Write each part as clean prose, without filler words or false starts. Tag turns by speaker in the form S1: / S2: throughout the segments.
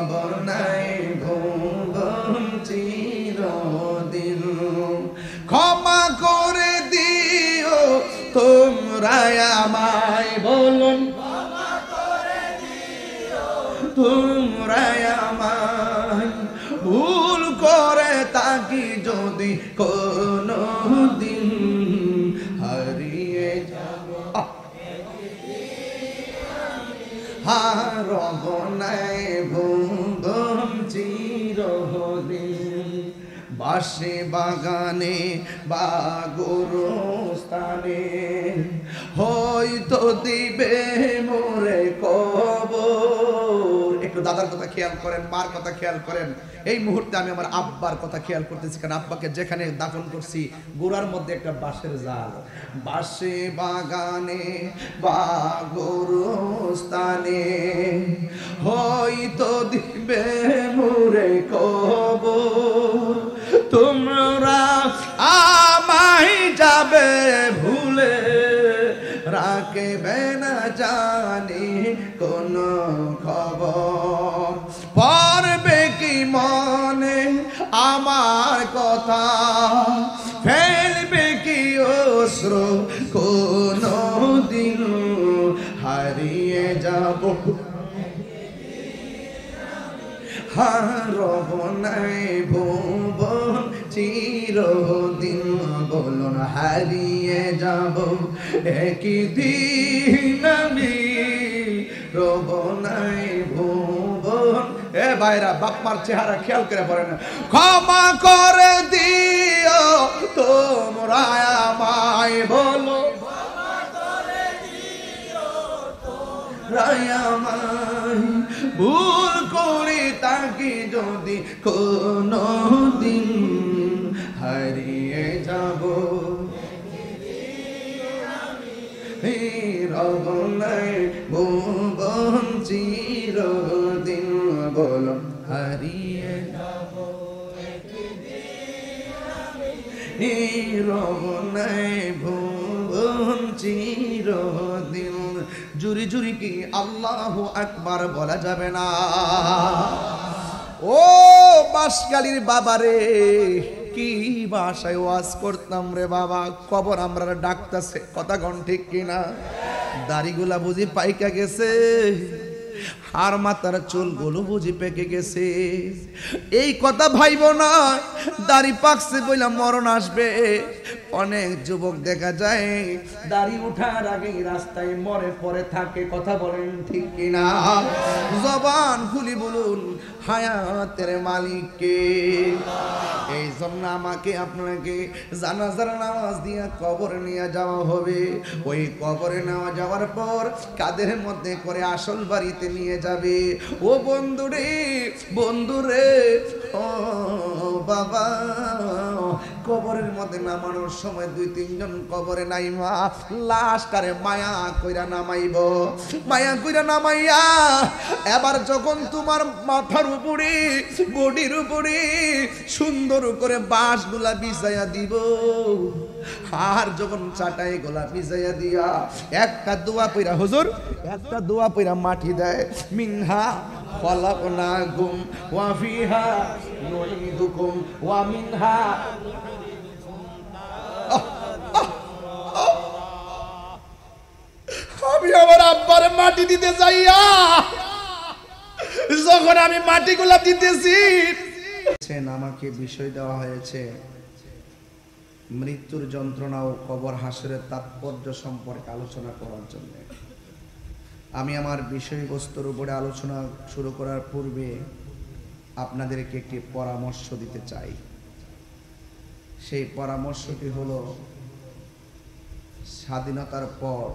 S1: রব নাই ভুবন চিরদিন। ক্ষমা করে দিও তোমরা আমায়, বলুন তোমরা আমায়, ভুল করে তাকি যদি কোনো দিন হারিয়ে যাব, রব নাই ভুবন চিরদিন। বাসে বাগানে বা গোরস্থানে হয়তো দিবে মোরে কবর। একটু দাদার কথা খেয়াল করেন, মার কথা খেয়াল করেন। এই মুহূর্তে আমি আমার আব্বার কথা খেয়াল করতেছি, কারণ আব্বাকে যেখানে দাফন করছি গোড়ার মধ্যে একটা বাঁশের জাল। বাসে বাগানে বা গোরস্থানে হয়তো দিবে মোরে কবর। তোমরা আমায় যাবে ভুলে, রাখবে না জানি কোন খবর। পড়বে কি মনে আমার কথা, ফেলবে কি অশ্রু কোন দিন হারিয়ে যাব, রব নাই ভুবন চিরদিন। বলুন হারিয়ে যাব একদিন আমি, রব নাই ভুবন। এ ভাইরা, বাপমার চেহারা খেয়াল করে পড়েন। ক্ষমা করে দিও তোমরা আমায়, বলো আমায়, ভুল করি তাকে যদি কোনো দিন হারিয়ে যাব, রব নাই ভুবন চিরদিন। বলো হারিয়ে যাব রব নাই ভুবন চিরদিন। জুরি জুরি কি আল্লাহু আকবার বলা যাবে না? ও বাঁশখালীর বাবা রে, কি ভাষায় ওয়াজ করতাম রে বাবা। কবর আমরা ডাকতেছে, কথা কোন ঠিক কিনা? দাড়িগুলা বুঝি পাইকা গেছে, আর মাথার চুলগুলো বুঝি পেকে গেছে। এই কথা ভাইব না, দাড়ি পাকছে বইলা মরণ আসবে। অনেক যুবক দেখা যায় দাড়ি উঠার আগে রাস্তায় মরে পড়ে থাকে, কথা বলেন ঠিক কিনা? জবান খুলি বলুন হায়াতের মালিককে। এই জন্য আমাকে আপনাকে জানাজার নামাজ দিয়ে কবরে নিয়ে যাওয়া হবে। ওই কবরে নেওয়া যাওয়ার পর কাদের মধ্যে করে আসল বাড়িতে নিয়ে যাবে। ও বন্ধুরে, বন্ধুরে, ও বাবা, কবরের মধ্যে নামানোর সময় 2-3 জন কবরে নাইমা লাশটারে মায়া কইরা নামাইব। মায়া কইরা নামাইয়া এবার যখন তোমার মাথার উপরে বডির উপরে সুন্দর করে বাঁশগুলা বিছাইয়া দিব, আর যখন চাটাই গোলা বিছাইয়া দিয়া একটা দোয়া পইরা, হুজুর একটা দোয়া পইরা মাটি দেয়, মিনহা খলাকনাকুম ওয়া ফিহা নুঈদুকুম ওয়া মিনহা। আমি আমার আব্বার মাটি দিতে যাইয়া যখন আমি মাটিগুলা দিতেছি, আমাকে বিষয় দেওয়া হয়েছে মৃত্যুর যন্ত্রণা ও কবর হাসরের তাৎপর্য সম্পর্কে আলোচনা করার জন্য। আমি আমার বিষয়বস্তুর উপরে আলোচনা শুরু করার পূর্বে আপনাদেরকে একটি পরামর্শ দিতে চাই। সেই পরামর্শটি হলো, স্বাধীনতার পর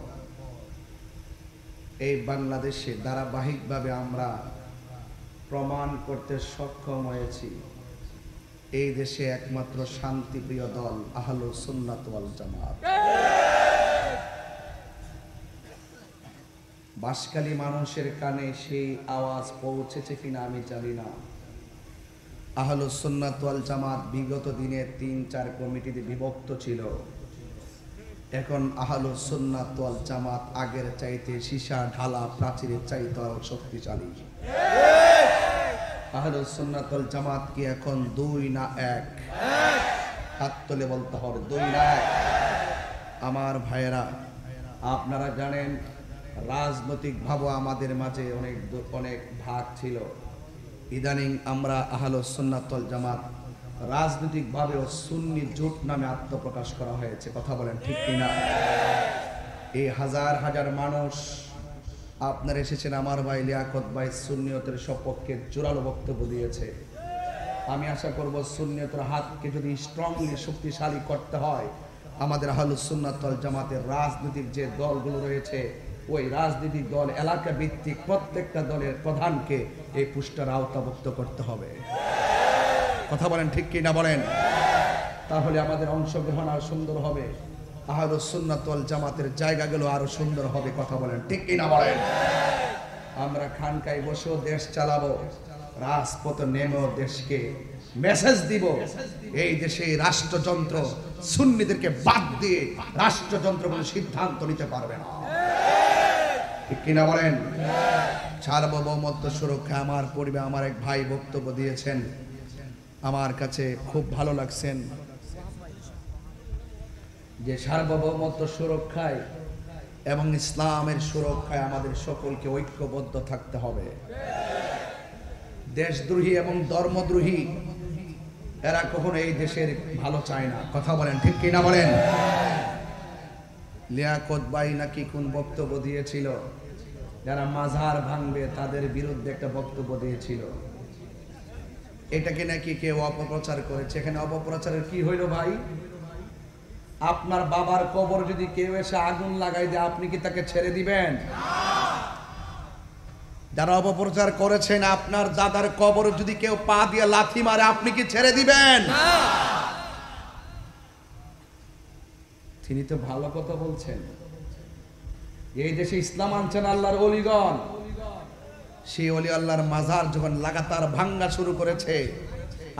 S1: এই বাংলাদেশে ধারাবাহিকভাবে আমরা প্রমাণ করতে সক্ষম হয়েছি এই দেশে একমাত্র শান্তিপ্রিয় দল আহলুস সুন্নাত ওয়াল জামাত। বাঁশখালী মানুষের কানে সেই আওয়াজ পৌঁছেছে কিনা আমি জানি না। আহলুস সুন্নাত ওয়াল জামাত বিগত দিনে 3-4 কমিটিতে বিভক্ত ছিল। এখন আহলুস সুন্নাত ওয়াল জামাত আগের চাইতে সীসা ঢালা প্রাচীরের চাইতে আরো শক্তিশালী। আহলুস সুন্নাত ওয়াল জামাত কি এখন দুই না এক? হাত তুলে বলতে হবে দুই না এক। আমার ভাইয়েরা, আপনারা জানেন রাজনৈতিক ভাবে আমাদের মাঝে অনেক ভাগ ছিল। ইদানিং আমরা আহলুস সুন্নাত ওয়াল জামাত রাজনৈতিক ভাবেও সুন্নি জোট নামে আত্মপ্রকাশ করা হয়েছে। কথা বলেন ঠিক কিনা? এই হাজার হাজার মানুষ আপনারা এসেছেন, আমার ভাই লিয়াকত ভাই সুন্নিয়তের সপক্ষে জোরালো বক্তব্য দিয়েছে। আমি আশা করব সুন্নিয়তের হাতকে যদি স্ট্রংলি শক্তিশালী করতে হয়, আমাদের আহলুস সুন্নাত ওয়াল জামাতের রাজনৈতিক যে দলগুলো রয়েছে, ওই রাজনৈতিক দল এলাকা ভিত্তিক প্রত্যেকটা দলের প্রধানকে এই পুষ্টার আওতাভুক্ত করতে হবে। কথা বলেন ঠিক কিনা বলেন? তাহলে আমাদের অংশগ্রহণ আরো সুন্দর হবে, আহলুস সুন্নাত ওয়াল জামাতের জায়গাগুলো আরো সুন্দর হবে। কথা বলেন ঠিক কিনা বলেন? আমরা খানকায় বসেও দেশ চালাবো, রাজপথে নেমেও দেশকে মেসেজ দিব, এই দেশে রাষ্ট্রযন্ত্র সুন্নিদেরকে বাদ দিয়ে রাষ্ট্রযন্ত্র কোনো সিদ্ধান্ত নিতে পারবে না। ঠিক কিনা বলেন? সার্বভৌমত্ব সুরক্ষা আমার পরিবার, আমার এক ভাই বক্তব্য দিয়েছেন, আমার কাছে খুব ভালো লাগছেন যে সার্বভৌমত্ব সুরক্ষায় এবং ইসলামের সুরক্ষায় আমাদের সকলকে ঐক্যবদ্ধ থাকতে হবে। দেশদ্রোহী এবং ধর্মদ্রোহী এরা কখনো এই দেশের ভালো চায় না। কথা বলেন ঠিক কিনা বলেন? লিয়াকত ভাই নাকি কোন বক্তব্য দিয়েছিল, যারা মাজার ভাঙবে তাদের বিরুদ্ধে একটা বক্তব্য দিয়েছিল। এটাকে নাকি কেউ অপপ্রচার করেছে। এখানে অপপ্রচারের কি হইল ভাই? আপনার বাবার কবর যদি কেউ এসে আগুন লাগাই দেয়, আপনি কি তাকে ছেড়ে দিবেন? যারা অপপ্রচার করেছেন, আপনার দাদার কবর যদি কেউ পা দিয়ে লাথি মারে, আপনি কি ছেড়ে দিবেন? তিনি তো ভালো কথা বলছেন। এই দেশে ইসলাম আনছেন আল্লাহর ওলিগণ, সেই ওলি আল্লাহর মাজার যখন লাগাতার ভাঙ্গা শুরু করেছে,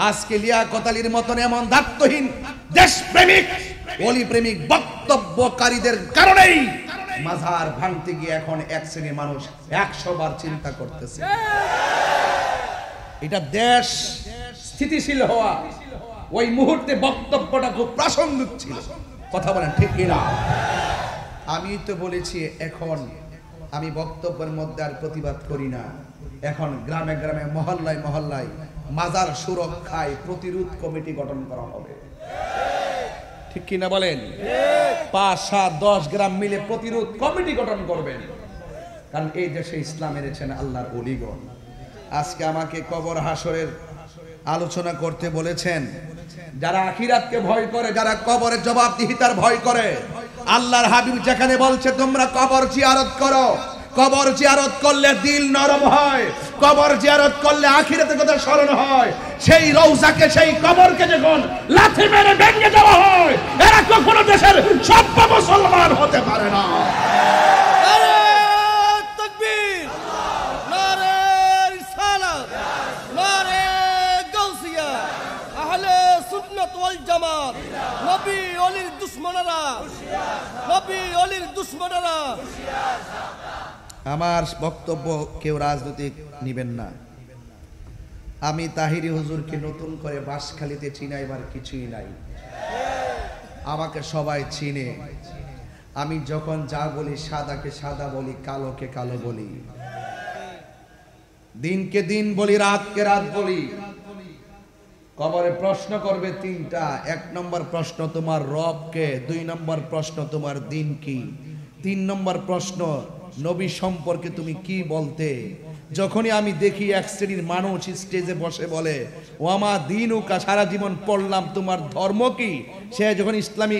S1: আজকে লিয়াকত আলীর মতন এমন দায়িত্বহীন দেশপ্রেমিক ওলি প্রেমিক বক্তব্যকারীদের কারণেই মাজার ভাঙতে গিয়ে এখন এক শ্রেণীর মানুষ 100 বার চিন্তা করতেছে। এটা দেশ স্থিতিশীল হওয়া ওই মুহূর্তে বক্তব্যটা খুব প্রাসঙ্গিক ছিল। কথা বলেন ঠিক কিনা? আমি তো বলেছি, এখন আমি বক্তব্যের মধ্যে আর প্রতিবাদ করি না। এখন গ্রামে গ্রামে মহল্লায় মহল্লায় মাজার সুরক্ষায় প্রতিরোধ কমিটি গঠন করা হবে। ঠিক কিনা বলেন? 5, 7, 10 গ্রাম মিলে প্রতিরোধ কমিটি গঠন করবেন, কারণ এই দেশে ইসলাম এনেছেন আল্লাহর ওলিগণ। আজকে আমাকে কবর হাসরের আলোচনা করতে বলেছেন। যারা আখিরাতকে ভয় করে, যারা কবরের জবাবদিহিতার ভয় করে, আল্লাহর হাবিব যেখানে বলছে তোমরা কবর জিয়ারত করো, কবর জিয়ারত করলে দিল নরম হয়, কবর জিয়ারত করলে আখিরাতের কথা স্মরণ হয়, সেই রওজাকে, সেই কবরকে যখন লাথি মেরে ভেঙে দেওয়া হয়, এরা কখনো দেশের সভ্য মুসলমান হতে পারে না।
S2: নারে তাকবীর, নারে রিসালাত, নারে গাউসিয়া, আহলে সুন্নাত ওয়াল জামাত, নবী ওলির দুশমনেরা, নবী ওলির দুশমনেরা।
S1: আমার বক্তব্য কেউ রাজনৈতিক নিবেন না। আমি তাহিরি হুজুরকে নতুন করে বাঁশখালীতে চিনাইবার কিছুই নাই। আমাকে সবাই চিনে। আমি যখন যা বলি, সাদাকে সাদা বলি, কালোকে কালো বলি, দিনকে দিন বলি, রাতকে রাত বলি। কবরে প্রশ্ন করবে 3টা। 1 নম্বর প্রশ্ন তোমার রবকে, 2 নম্বর প্রশ্ন তোমার দিন কি, 3 নম্বর প্রশ্ন নবী সম্পর্কে তুমি কি বলতে। যখনই আমি দেখি এক শ্রেণীর মানুষ স্টেজে বসে বলে ওয়ামা দিনুকা, সারা জীবন পড়লাম তোমার ধর্ম কি, সে যখন ইসলামী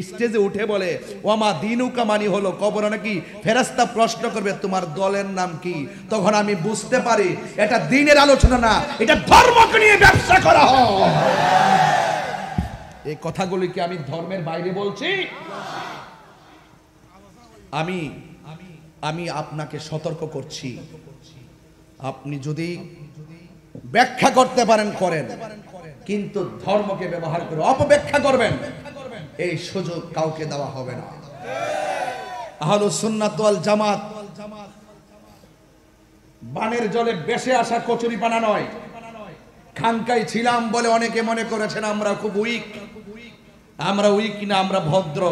S1: স্টেজে উঠে বলে ওয়ামা দিনুকা মানে হলো কবরে নাকি ফেরেশতা প্রশ্ন করবে তোমার দলের নাম কি, তখন আমি বুঝতে পারি এটা দ্বীনের আলোচনা না, এটা ধর্মকে নিয়ে ব্যবসা করা হয়। এই কথাগুলি কি আমি ধর্মের বাইরে বলছি? আমি আপনাকে সতর্ক করছি, আপনি যদি ব্যাখ্যা করতে পারেন করেন, কিন্তু ধর্মকে ব্যবহার করে অপব্যাখ্যা করবেন, এই সুযোগ কাউকে দেওয়া হবে না। আহলুস সুন্নাত ওয়াল জামাত বানের জলে বেশে আসা কচুরি পানা নয়, খানকাই ছিলাম বলে অনেকে মনে করেছেন আমরা খুব উইক। আমরা উইক না, আমরা ভদ্র।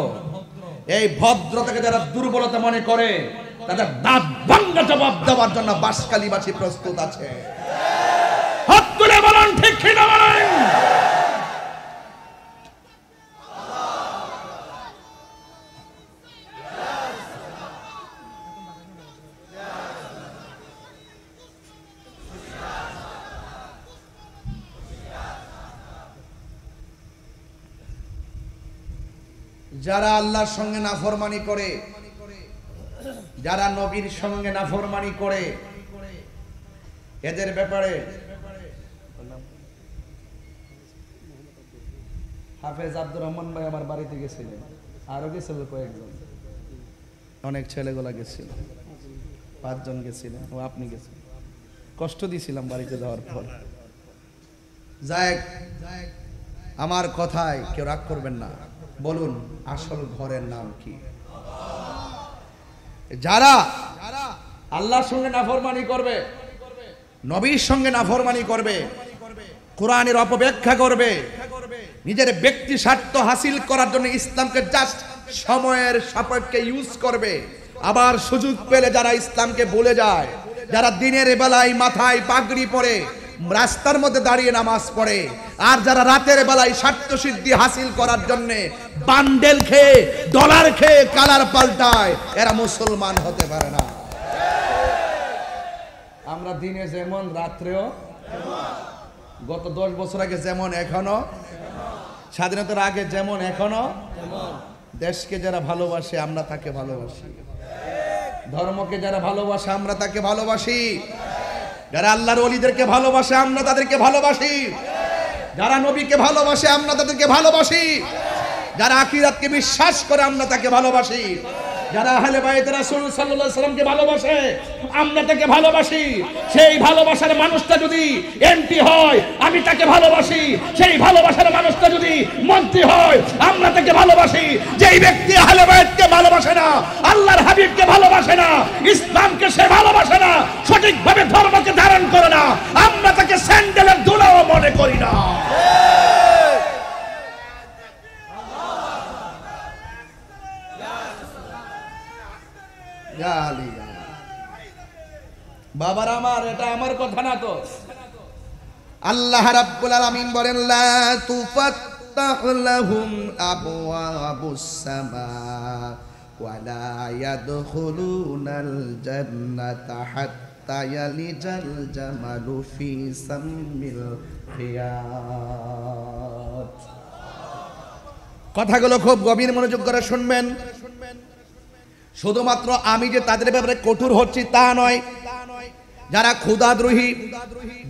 S1: এই ভদ্রতাকে যারা দুর্বলতা মনে করে তাদের দাঁত ভাঙা জবাব দেওয়ার জন্য বাঁশখালীবাসী প্রস্তুত আছে। হাত তুলে বলুন ঠিক কি না বলেন? যারা আল্লাহর সঙ্গে নাফরমানি করে, যারা নবীর সঙ্গে নাফরমানি করে, এদের ব্যাপারে হাফেজ আব্দুর রহমান ভাই আমার বাড়িতে গেছিলেন, আরো গেছিল কয়েকজন, অনেক ছেলেগুলা গেছিল, 5 জন গেছিলেন, ও আপনি গেছিলেন। কষ্ট দিয়েছিলাম বাড়িতে যাওয়ার পর। যাই আমার কথায় কেউ রাগ করবেন না, বলুন আসল ঘরের নাম কি? যারা আল্লাহর সঙ্গে নাফরমানি করবে, নবীর সঙ্গে নাফরমানি করবে, কোরআনের অপব্যাখ্যা করবে, নিজের ব্যক্তি স্বার্থ হাসিল করার জন্য ইসলামকে জাস্ট সময়ের সাপেক্ষে ইউজ করবে, আবার সুযোগ পেলে যারা ইসলামকে ভুলে যায়, যারা দিনের বেলায় মাথায় পাগড়ি পরে রাস্তার মধ্যে দাঁড়িয়ে নামাজ পড়ে, আর যারা রাতের বেলায় স্বার্থ সিদ্ধি হাসিল করার জন্য বান্ডেল খেয়ে ডলার খেয়ে কালার পাল্টায়, এরা মুসলমান হতে পারে না। আমরা দিনে যেমন রাত্রেও, গত 10 বছর আগে যেমন এখনো, স্বাধীনতার আগে যেমন এখনো, দেশকে যারা ভালোবাসে আমরা তাকে ভালোবাসি, ধর্মকে যারা ভালোবাসে আমরা তাকে ভালোবাসি, যারা আল্লাহর ওলিদেরকে ভালোবাসে আমরা তাদেরকে ভালোবাসি, যারা নবীকে ভালোবাসে আমরা তাদেরকে ভালোবাসি, যারা আখিরাতকে বিশ্বাস করে আমরা তাকে ভালোবাসি, যারা আহলে বাইত রাসূল সাল্লাল্লাহু আলাইহি সাল্লামকে ভালোবাসে আমরা তাকে ভালোবাসি। সেই ভালোবাসার মানুষটা যদি এমপি হয় আমি তাকে ভালোবাসি, সেই ভালোবাসার মানুষটা যদি মন্ত্রী হয় আমরা তাকে ভালোবাসি। যেই ব্যক্তি আহলে বাইতকে ভালোবাসে না, আল্লাহর হাবিবকে ভালোবাসে না, ইসলামকে সে ভালোবাসে না, সঠিকভাবে ধর্মকে ধারণ করে না, আমরা তাকে স্যান্ডেলের ধুলাও মনে করি না। বাবার আমার, এটা আমার কথা না তো। আল্লাহ রাব্বুল আলামিন বলেন লা তুফাত্তাহু লাহুম আবওয়াবুস সামা ওয়া লা ইয়াদখুলুনাল জান্নাতা হাত্তা ইয়ালিজাল জামালু ফি সাম্মিল খিয়াত। কথাগুলো খুব গভীর মনোযোগ করে শুনবেন। শুধুমাত্র আমি যে তাদের ব্যাপারে কঠোর হচ্ছি তা নয়, যারা খোদাদ্রোহী,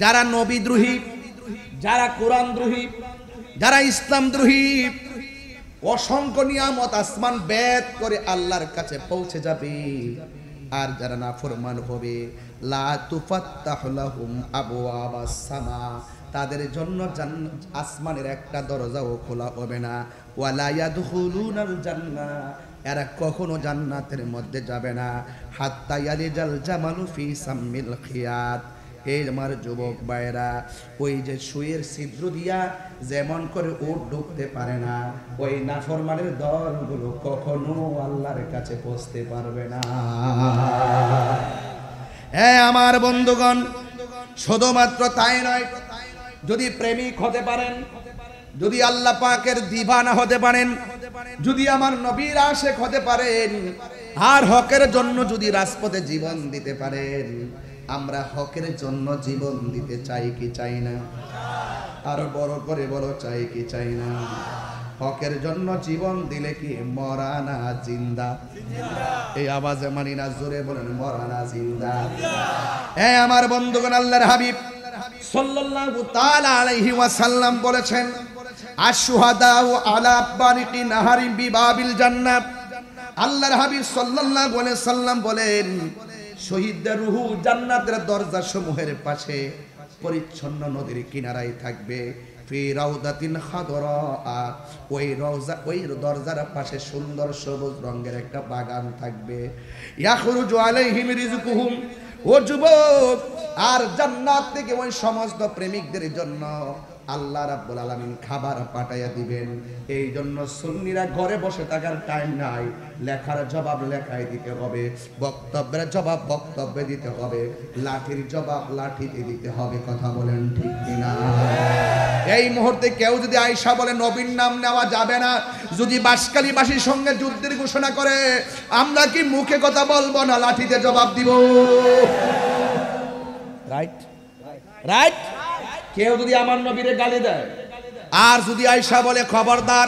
S1: যারা নবীদ্রোহী, যারা কোরআনদ্রোহী, যারা ইসলামদ্রোহী, অসংখ্য নিয়ামত আসমান বেদ করে আল্লাহর কাছে পৌঁছে যাবে, আর যারা নাফরমান হবে লা তুফাত্তাহু লাহুম আবওয়াবাস সামা, তাদের জন্য আসমানের একটা দরজাও খোলা হবে না, ওয়ালা ইয়াদখুলুনাল জান্নাহ, এরা কখনো জান্নাতের মধ্যে যাবে না, হাত্তা ইয়ালিজাল জামালু ফি সাম্মিল খিয়াত। এই আমার যুবক ভাইরা, ওই যে সুয়ের ছিদ্র দিয়া যেমন করে উট ঢুকতে পারে না, ওই নাফরমানের দলগুলো কখনো আল্লাহর কাছে পৌঁছতে পারবে না। হ্যাঁ আমার বন্ধুগণ, শুধুমাত্র তাই নয়, যদি প্রেমিক হতে পারেন, যদি আল্লাহ পাকের দিবানা হতে পারেন, যদি আমার নবীর আশিক হতে পারেন, আর হকের জন্য যদি রাজপথে জীবন দিতে পারেন, আমরা হকের জন্য জীবন দিতে চাই কি চাই না? আরো বড় করে বলো, চাই কি চাই না? হকের জন্য জীবন দিলে কি মরা না জিন্দা? এই আওয়াজে মানি না, জোরে বলেন মরা না জিন্দা। হ্যাঁ আমার বন্ধুগণ, আল্লাহর হাবিব সাল্লাল্লাহু তাআলা আলাইহি ওয়াসাল্লাম বলেছেন আশ-শুহাদাউ আলা বারিকি নাহারিন বিবাবিল জান্নাহ। আল্লাহর হাবিব সাল্লাল্লাহু আলাইহি সাল্লাম বলেন, শহীদদের রূহ জান্নাতের দরজা সমূহের পাশে পরিচ্ছন্ন নদীর কিনারায় থাকবে, ফি রাউদাতিন খাদরা, ওই রওজা, ওই দরজার পাশে সুন্দর সবুজ রঙের একটা বাগান থাকবে। ইয়াখরুজু আলাইহিম রিজকুহুম, ও যুবক আর জান্নাত থেকে ওই সমস্ত প্রেমিকদের জন্য আল্লাহ রাব্বুল আলামিন খাবার পাঠাইয়া দিবেন। এই জন্য সুন্নিরা ঘরে বসে থাকার টাইম নাই, লেখার জবাব লেখায় দিতে হবে, বক্তব্যের জবাব বক্তব্যে দিতে হবে, লাঠির জবাব লাঠিতে দিতে হবে। কথা বলেন ঠিক কিনা? এই মুহূর্তে কেউ যদি আয়েশা বলে নবীর নাম নেওয়া যাবে না, যদি বাঁশখালীবাসীর সঙ্গে যুদ্ধের ঘোষণা করে, আমরা কি মুখে কথা বলবো না লাঠিতে জবাব দিব? Right right. কেউ যদি আমার নবীরে গালি দেয় আর যদি আয়েশা বলে খবরদার,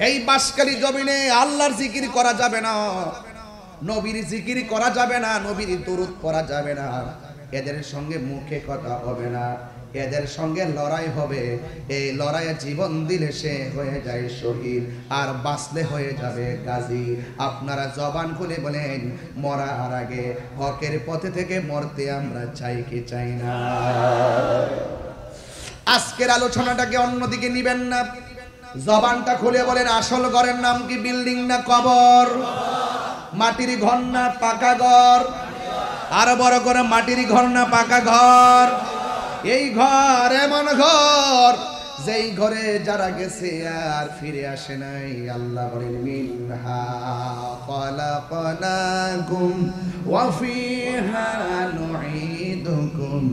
S1: এই বাঁশখালী জমিনে আল্লাহর জিকির করা যাবে না, নবীর জিকির করা যাবে না, নবীর দরুদ পড়া যাবে না, এদের সঙ্গে মুখে কথা হবে না, এদের সঙ্গে লড়াই হবে, এই লড়াইয়ে জীবন দিলে সে হয়ে যায় শহীদ, আর বাঁচলে হয়ে যাবে গাজী। আপনারা জবান খুলে বলেন, মরার আগে হকের পথে থেকে মরতে আমরা চাই কি চাই না? আজকের আলোচনাটাকে অন্যদিকে নিবেন না, জবানটা খুলে বলেন, আসল ঘরের নাম কি বিল্ডিং না কবর? মাটির ঘর না পাকা ঘর? আরো বড় করে, মাটির ঘর না পাকা ঘর? এই ঘর এমন ঘর যেই ঘরে যারা গেছে আর ফিরে আসে নাই। আল্লাহ বলেন, মিনহা খালাকনাকুম ওয়া ফিহা নুঈদুকুম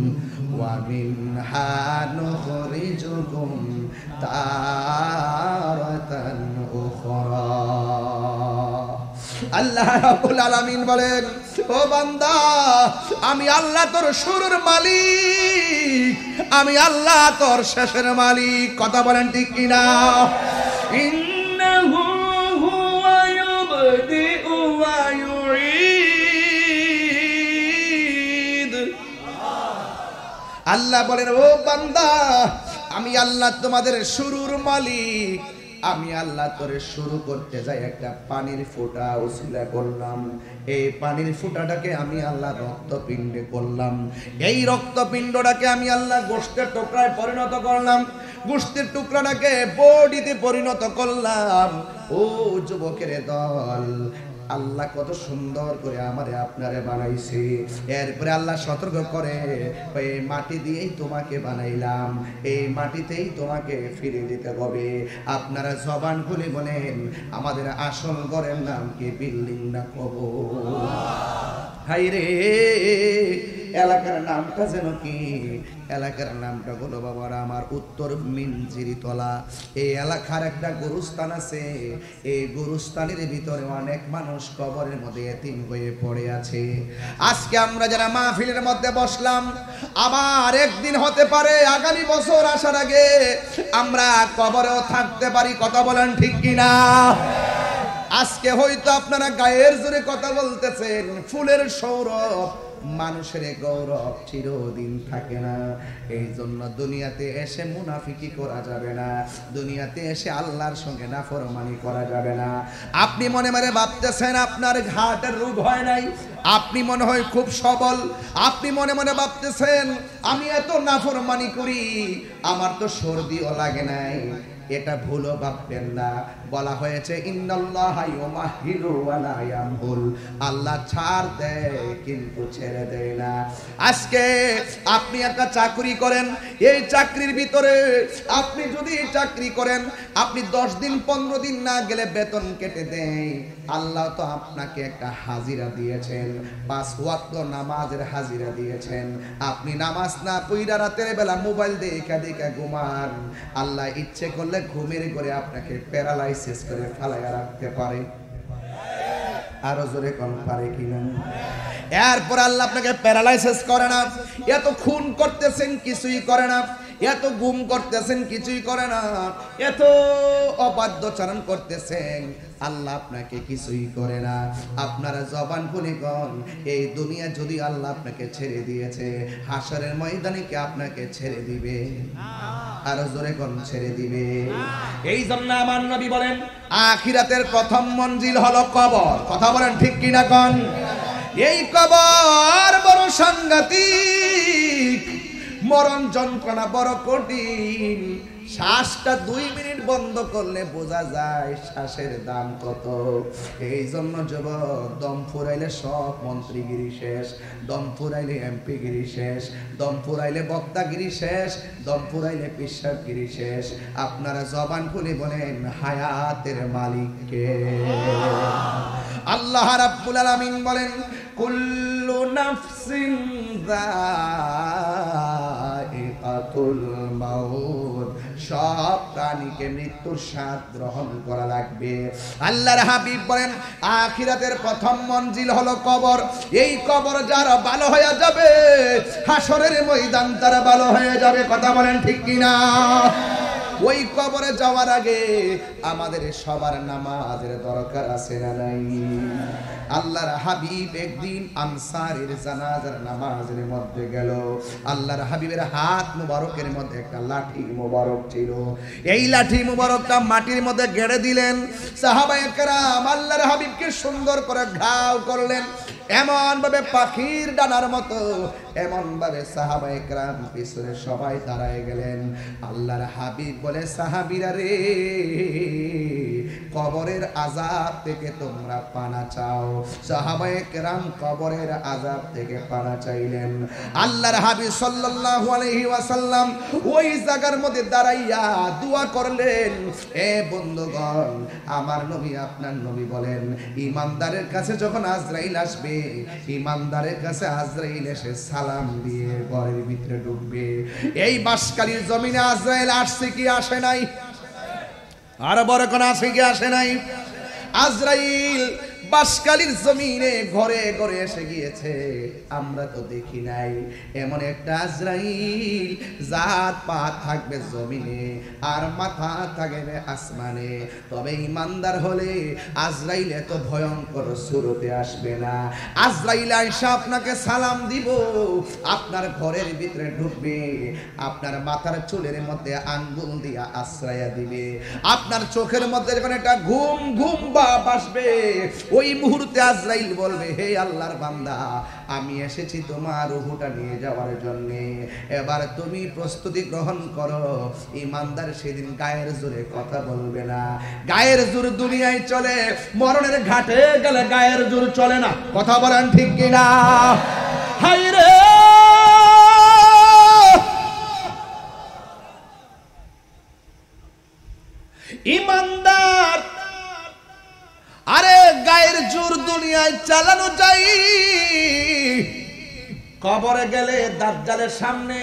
S1: ওয়া মিনহা নুখরিজুকুম তারাতান উখরা। আল্লাহ রাব্বুল আলামিন বলেন, ও বান্দা, আমি আল্লাহ তোর শুরুর মালিক, আমি আল্লাহ তোর শেষের মালিক। কথা বলেন ঠিক কিনা? ইন্নাহু হুয়া ইউবদিউ ওয়া ইউঈদ। আল্লাহ বলেন, ও বান্দা, আমি আল্লাহ তোমাদের শুরুর মালিক, আমি আল্লাহ তোরে শুরু করতে যাই একটা পানির ফোঁটা উসিলা করলাম, এই পানির ফোঁটাটাকে আমি আল্লাহ রক্তপিণ্ডে করলাম, এই রক্তপিণ্ডটাকে আমি আল্লাহ গোশতের টুকরায় পরিণত করলাম, গোশতের টুকরাটাকে বডিতে পরিণত করলাম। ও যুবকের দল, আল্লাহ কত সুন্দর করে আমারে আপনারে বানাইছে। এরপরে আল্লাহ সতর্ক করে, এই মাটি দিয়েই তোমাকে বানাইলাম, এই মাটিতেই তোমাকে ফিরে দিতে হবে। আপনারা জবান খুলে বলেন, আমাদের আসল ঘরের নাম কি বিল্ডিং না কবর? হাই রে, এলাকার নামটা যেন কি? এলাকার নামটা হলো বাবার আমার উত্তর মিনজিরিতলা। এই এলাকার একটা গুরুস্থান আছে, এই গুরুস্থানের ভিতরে অনেক মানুষ কবরের মধ্যে এতিম হয়ে পড়ে আছে। আজকে আমরা যারা মাহফিলের মধ্যে বসলাম, আবার একদিন হতে পারে আগামী বছর আসার আগে আমরা কবরেও থাকতে পারি। কথা বলেন ঠিক কিনা? আজকে হয়তো আপনারা গায়ের জোরে কথা বলতেছেন, ফুলের সৌরভ, মানুষের গৌরব চিরদিন থাকে না। এই জন্য দুনিয়াতে এসে মুনাফিকি করা যাবে না, দুনিয়াতে এসে আল্লাহর সঙ্গে নাফরমানি করা যাবে না। আপনি মনে মনে ভাবতেছেন আপনার ঘাটের রোগ হয় নাই, আপনি মনে হয় খুব সবল, আপনি মনে মনে ভাবতেছেন আমি এত নাফরমানি করি, আমার তো সর্দিও লাগে নাই। এটা ভুলও ভাববেন না। বলা হয়েছে ইন্নাল্লাহা ইউমাহিলু ওয়া লা ইয়ামহুল, আল্লাহ ছাড় দেয় কিন্তু ছেড়ে দেয় না। আজকে আপনি একটা চাকরি করেন, এই চাকরির ভিতরে আপনি যদি চাকরি করেন, আপনি 10 দিন 15 দিন না গেলে বেতন কেটে দেয়। আল্লাহ তো আপনাকে একটা হাজিরা দিয়েছেন, 5 ওয়াক্ত নামাজের হাজিরা দিয়েছেন। আপনি নামাজ না পড়া রাতের বেলা মোবাইল দেখে দেখে ঘুমান, আল্লাহ ইচ্ছে করলে ঘুমের করে আপনাকে প্যারালাইসিস করে ফেলাইয়া রাখতে পারে। আরো জোরে কোন পারে কিনা? এরপর আল্লাহ আপনাকে প্যারালাইসিস করে না, এত খুন করতেছেন কিছুই করে না, এত গুম করতেছেন কিছুই করে না, এত অবাধ্যচারণ করতেছেন, আল্লাহ আপনাকে কিছুই করে না। আপনারা জবান খুলে কোন, এই দুনিয়া যদি আল্লাহ আপনাকে ছেড়ে দিয়েছে, হাসরের ময়দানে কি আপনাকে ছেড়ে দিবে? আরো জোরে কোন ছেড়ে দিবে? এই জন্য আমার নবী বলেন, আখিরাতের প্রথম মঞ্জিল হলো কবর। কথা বলেন ঠিক কিনা কোন? এই কবর বড় সাংঘাতিক। মরণ যন্ত্রণা বড় কঠিন। শ্বাসটা 2 মিনিট বন্ধ করলে বোঝা যায় শ্বাসের দাম কত। এই জন্য যুবক, দম ফুরাইলে সব মন্ত্রীগিরি শেষ, দম ফুরাইলে এমপিগিরি শেষ, দম ফুরাইলে বক্তাগিরি শেষ, দম ফুরাইলে পিসাবগিরি শেষ। আপনারা জবান খুলে বলেন হায়াতের মালিককে। আল্লাহ রাব্বুল আলামিন বলেন কুল্লু নাফসিন যায়িকাতুল মাউত, সব প্রাণীকে মৃত্যুর স্বাদ গ্রহণ করা লাগবে। আল্লাহর হাবিব বলেন আখিরাতের প্রথম মঞ্জিল হলো কবর। এই কবর যারা ভালো হয়ে যাবে, হাসরের ময়দান তারা ভালো হয়ে যাবে। কথা বলেন ঠিক কিনা? ওই কবরে যাওয়ার আগে আমাদের সবার নামাজের দরকার আছে না নাই? আল্লাহর হাবিব একদিন আনসারীর জানাজার নামাজের মধ্যে গেল। আল্লাহর হাবিবের হাত মুবারকের মধ্যে একটা লাঠি মুবারক ছিল। এই লাঠি মুবারকটা মাটির মধ্যে গেড়ে দিলেন। সাহাবায়ে কেরাম আল্লাহর হাবিবকে সুন্দর করে ঘাও করলেন, এমন ভাবে পাখির ডানার মতো, এমন ভাবে সাহাবায়ে কেরাম পিছনে সবাই দাঁড়ায় গেলেন। আল্লাহর হাবিব বলে সাহাবীরা রে, কবরের আযাব থেকে তোমরা পানা চাও। সাহাবায়ে কেরাম কবরের আযাব থেকে পানা চাইলেন। আল্লাহর হাবিব সাল্লাল্লাহু আলাইহি ওয়াসাল্লাম ওই জায়গার মধ্যে দাঁড়াইয়া দোয়া করলেন। এ বন্ধুগণ, আমার নবী আপনার নবী বলেন ঈমানদারের কাছে যখন আজরাইল আসবে, ঈমানদারের কাছে আজরাইল এসে সালাম দিয়ে ঘরের ভিতরে ঢুকবে। এই বাঁশকালীর জমিনে আজরাইল আসছে কি আসে নাই? আর বড় কোন আসে কি আসে নাই? আজরাইল বাঁশকালীর জমিনে ঘরে ঘরে এসে গিয়েছে, আমরা তো দেখি নাই। এমন একটা আজরাইল যার পা থাকবে জমিনে আর মাথা থাকবে আসমানে। তবে ঈমানদার হলে আজরাইল এত ভয়ঙ্কর সুরতে আসবে না। আজরাইল আইসা আপনাকে সালাম দিব, আপনার ঘরের ভিতরে ঢুকবে, আপনার মাথার চুলের মধ্যে আঙ্গুল দিয়া আশ্রয়া দিবে, আপনার চোখের মধ্যে যখন একটা ঘুম ঘুম ভাব আসবে, ওই মুহূর্তে আজরাইল বলবে হে আল্লাহর বান্দা, আমি এসেছি তোমার রূহটা নিয়ে যাওয়ার জন্য, এবার তুমি প্রস্তুতি গ্রহণ করো। ঈমানদার সেদিন গায়ের জোরে কথা বলবে না। গায়ের জোর দুনিয়ায় চলে, মরণের ঘাটে গেলে গায়ের জোর চলে না। কথা বলেন ঠিক কিনা? হায় রে ঈমানদার, আরে গায়ের জোর দুনিয়ায় চালানো চাই, কবরে গেলে দাজ্জালের সামনে,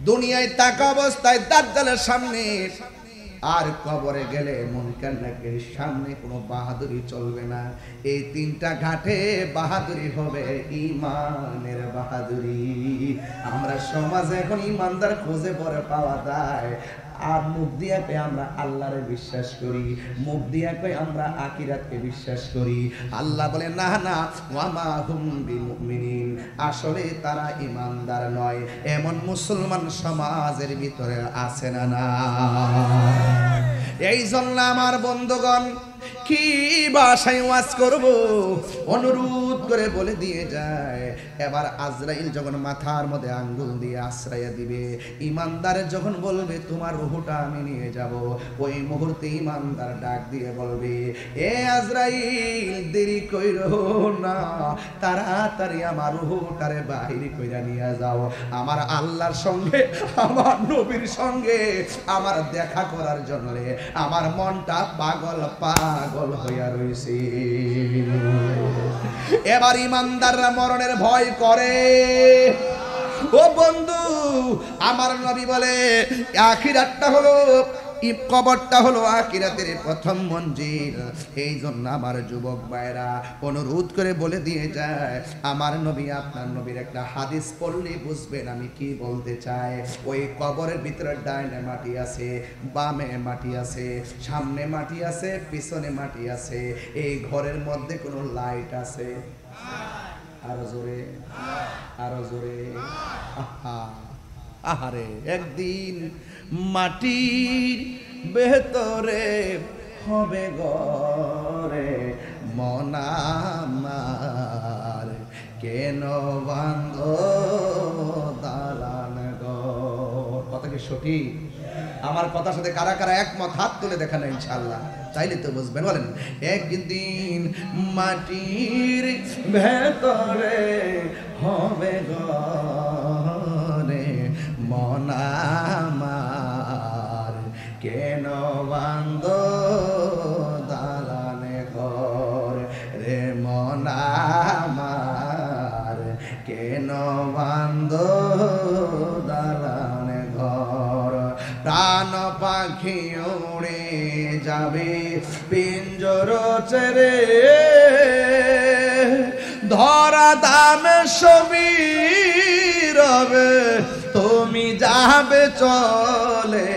S1: দুনিয়ায় থাকা অবস্থায় দাজ্জালের সামনে, আর কবরে গেলে মুনকার নাকির সামনে কোনো বাহাদুরি চলবে না। এই তিনটা ঘাটে বাহাদুরি হবে ঈমানের বাহাদুরি। আমরা সমাজে এখন ঈমানদার খুঁজে পরে পাওয়া যায়, আর মুখ দিয়া কই আমরা আল্লাহরে বিশ্বাস করি, মুখ দিয়া কই আমরা আখিরাতকে বিশ্বাস করি। আল্লাহ বলে না না, ওয়া মা হুম বিমুমিনিন, আসলে তারা ঈমানদার নয়। এমন মুসলমান সমাজের ভিতরে আছে না না? এই জন্য আমার বন্ধুগণ, কি ভাষায় ওয়াজ করব, অনুরোধ করে বলে দিয়ে যায়। এবার আজরাইল যখন মাথার মধ্যে আঙ্গুল দিয়ে আশ্রয় দিবে, ঈমানদার যখন বলবে তোমার রূহটা আমি নিয়ে যাব, ওই মুহূর্তে ঈমানদার ডাক দিয়ে বলবে এ আজরাইল, দেরি কইরো না, তাড়াতাড়ি আমার রূহটারে বাহির কইরা নিয়ে যাও। আমার আল্লাহর সঙ্গে, আমার নবীর সঙ্গে আমার দেখা করার জন্য আমার মনটা পাগল পাগল হইয়া রইছে। এবার ঈমানদাররা মরণের ভয় করে। ও বন্ধু, আমার নবী বলে আখিরাতটা হলো, কবরটা হলো আখিরাতের প্রথম মঞ্জিল। এই জন্য আমার যুবক ভাইরা অনুরোধ করে বলে দিয়ে যায়, আমার নবী আপনার নবীর একটা হাদিস পড়লে বুঝবেন আমি কি বলতে চাই। ওই কবরের ভিতরে ডাইনে মাটি আছে, বামে মাটি আছে, সামনে মাটি আছে, পিছনে মাটি আছে। এই ঘরের মধ্যে কোনো লাইট আছে? আরো জোরে, আরো জোরে। আহা আহারে, একদিন মাটির ভেতরে হবে ঘরে মন আমার, কেন বান্ধ দালান সঠিক? আমার কথার সাথে কারা কারা একমত হাত তুলে দেখান ইনশাআল্লাহ, তাইলে তো বুঝবেন। বলেন, একদিন মাটির ভেতরে হবে ঘরে মন আমার, কেন বান্দ দালানে ঘর রে মন আমার, কেন বান্দ দালানে ঘর। প্রাণ পাখি উড়ে যাবে পিঞ্জর ছেড়ে, ধরা দামে সবই রবে তুমি যাবে চলে,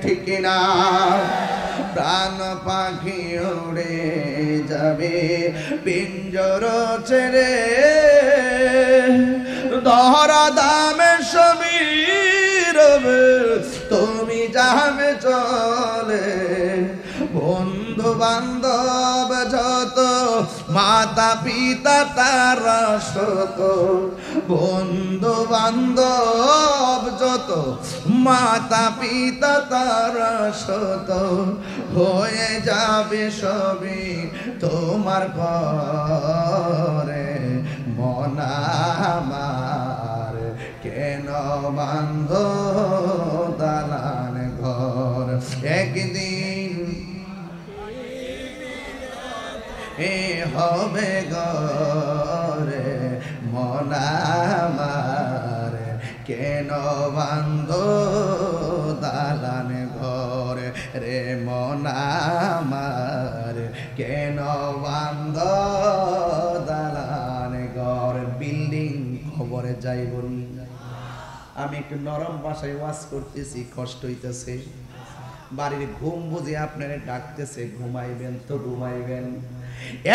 S1: ঠিক না? প্রাণ পাখি উড়ে যাবে পিঞ্জর ছেড়ে, ধরা দামে সবই রবে তুমি যাবে চলে। বন্ধু বান্ধব যত মাতা পিতা তারা শত, বন্ধু বান্ধব যত মাতা পিতা তারা শত, হয়ে যাবে সবই তোমার পরে মন আমার, কেন বান্ধ দালান ঘর। একদিন এ হবে ঘরে মন আমার, কেন বান্ধ দালান ঘর রে মন আমার, কেন বান্ধ দালান ঘর। বিল্ডিং খবরে যাই বলি, আমি একটু নরম ভাষায় ওয়াজ করতেছি, কষ্ট হইতেছে। বাড়ির ঘুম বুঝে আপনারা ডাকতেছে, ঘুমাইবেন তো ঘুমাইবেন।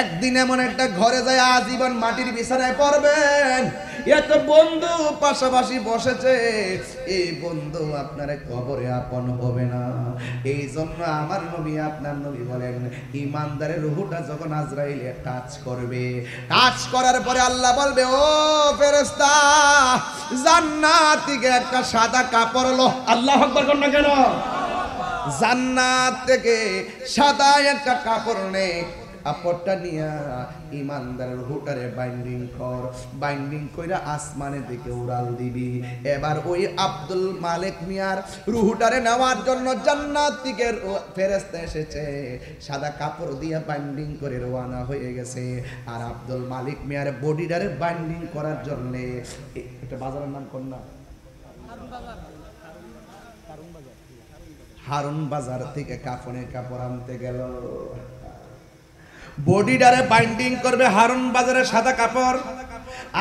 S1: একদিন এমন একটা ঘরে যায় আজীবন মাটির বিছানায় পড়বেন। এত বন্ধু পাশাপাশি বসেছে, এই বন্ধু আপনার কবরে আপন হবে না। এই জন্য আমার নবী আপনার নবী বলেন, ইমানদারের রূহটা যখন আজরাইলে টাচ করবে, টাচ করার পরে আল্লাহ বলবে, ও ফেরেশতা জান্নাত থেকে একটা সাদা কাপড় লো। আল্লাহু আকবার কোন না কেন? জান্নাত থেকে সাদা একটা কাপড় নে, কাপড়টা নিয়া ইমানদারের রূহটারে বাইন্ডিং কর, বাইন্ডিং কইরা আসমানের দিকে উড়াল দিবি। এবার ওই আব্দুল মালিক মিয়ার রূহটারে নেওয়ার জন্য জান্নাত থেকে ফেরেশতা এসেছে, সাদা কাপড় দিয়া বাইন্ডিং করে রওনা হয়ে গেছে। আর আব্দুল মালিক মিয়ার বডিটারে বাইন্ডিং করার জন্য একটা বাজারের নাম কোন না, হারুন বাজার থেকে কাফনের কাপড় আনতে গেল। বডিটারে বাইন্ডিং করবে হারুন বাজারের সাদা কাপড়,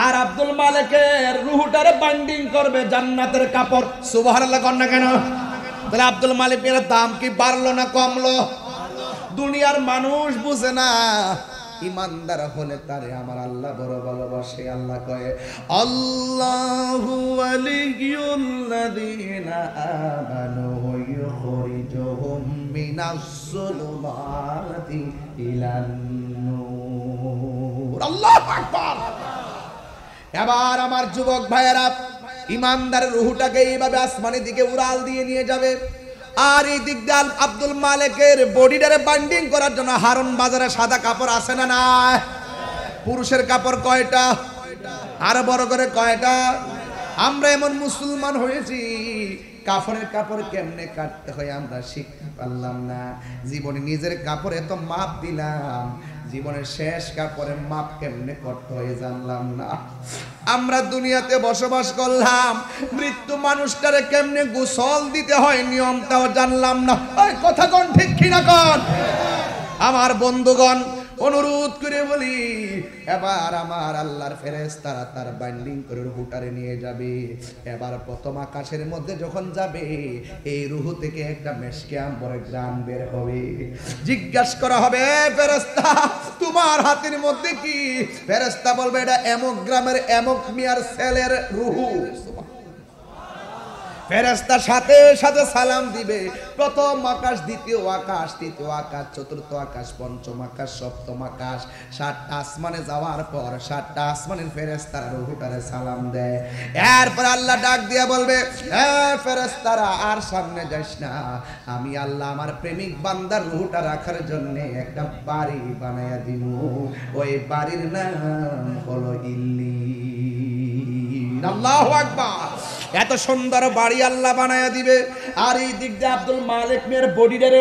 S1: আর আব্দুল মালিকের রূহটারে বাইন্ডিং করবে জান্নাতের কাপড়। সুবহানাল্লাহ কোন না কেন? তাহলে আব্দুল মালিকের দাম কি বাড়লো না কমলো? দুনিয়ার মানুষ বুঝে না, ইমানদার হলে তারে আমার আল্লাহ বড় ভালোবাসে। আল্লাহ কয়, আল্লাহু ওয়ালিয়ুল্লাযীনা আমানু ইউখরিজুহুম মিনাস যুলুমাতি ইলান নূর। আল্লাহু আকবার। এবার আমার যুবক ভাইয়েরা, ইমানদারের রূহটাকে এইভাবে আসমানের দিকে উড়াল দিয়ে নিয়ে যাবে, আর এই দিক দিয়ে আব্দুল মালিকের বডিটারে বাইন্ডিং করার জন্য হারুন বাজারে সাদা কাপড় আছে না না? পুরুষের কাপড় কয়টা? আর বড় করে কয়টা? আমরা এমন মুসলমান হয়েছি, কাপড়ের কাপড় কেমনে কাটতে হয় আমরা শিখতে পারলাম না। জীবনে নিজের কাপড় এত মাপ দিলাম, জীবনের শেষ কাপড়ের মাপ কেমনে করতে হয় জানলাম না। আমরা দুনিয়াতে বসবাস করলাম, মৃত্যু মানুষটারে কেমনে গোসল দিতে হয় নিয়মটাও জানলাম না। ওই কথা কোন ঠিক কিনা কোন? আমার বন্ধুগণ, অনুরোধ করে বলি, এবার আমার আল্লাহর ফেরেশতারা তার বাইন্ডিং করে রূহটারে নিয়ে যাবে। এবার প্রথম আকাশের মধ্যে যখন যাবে, এই রূহ থেকে একটা মেশকে আম্বরের ঘ্রাণ বের হবে। জিজ্ঞাসা করা হবে, ফেরেশতা তোমার হাতের মধ্যে কি? ফেরেশতা বলবে, এটা এমক গ্রামের এমক মিয়ার ছেলের রূহ। ফেরেশতা সাথে সাথে সালাম দিবে। প্রথম আকাশ, দ্বিতীয় আকাশ, তৃতীয় আকাশ, চতুর্থ আকাশ, পঞ্চম আকাশ, সপ্তম আকাশ, 7টা আসমানে যাওয়ার পর 7টা আসমানের ফেরেশতারা রূহটারে সালাম দেয়। এরপর আল্লাহ ডাক দিয়া বলবে, হ্যাঁ ফেরেশতারা আর সামনে যাস না, আমি আল্লাহ আমার প্রেমিক বান্দার রূহটা রাখার জন্য একটা বাড়ি বানায়া দিব। ওই বাড়ির নাম হলো ইল্লিন। আল্লাহু আকবার। এত সুন্দর বাড়ি আল্লাহ বানায়া দিবে। আর এই দিক দিয়ে আব্দুল মালিক মেয়ের বডিটারে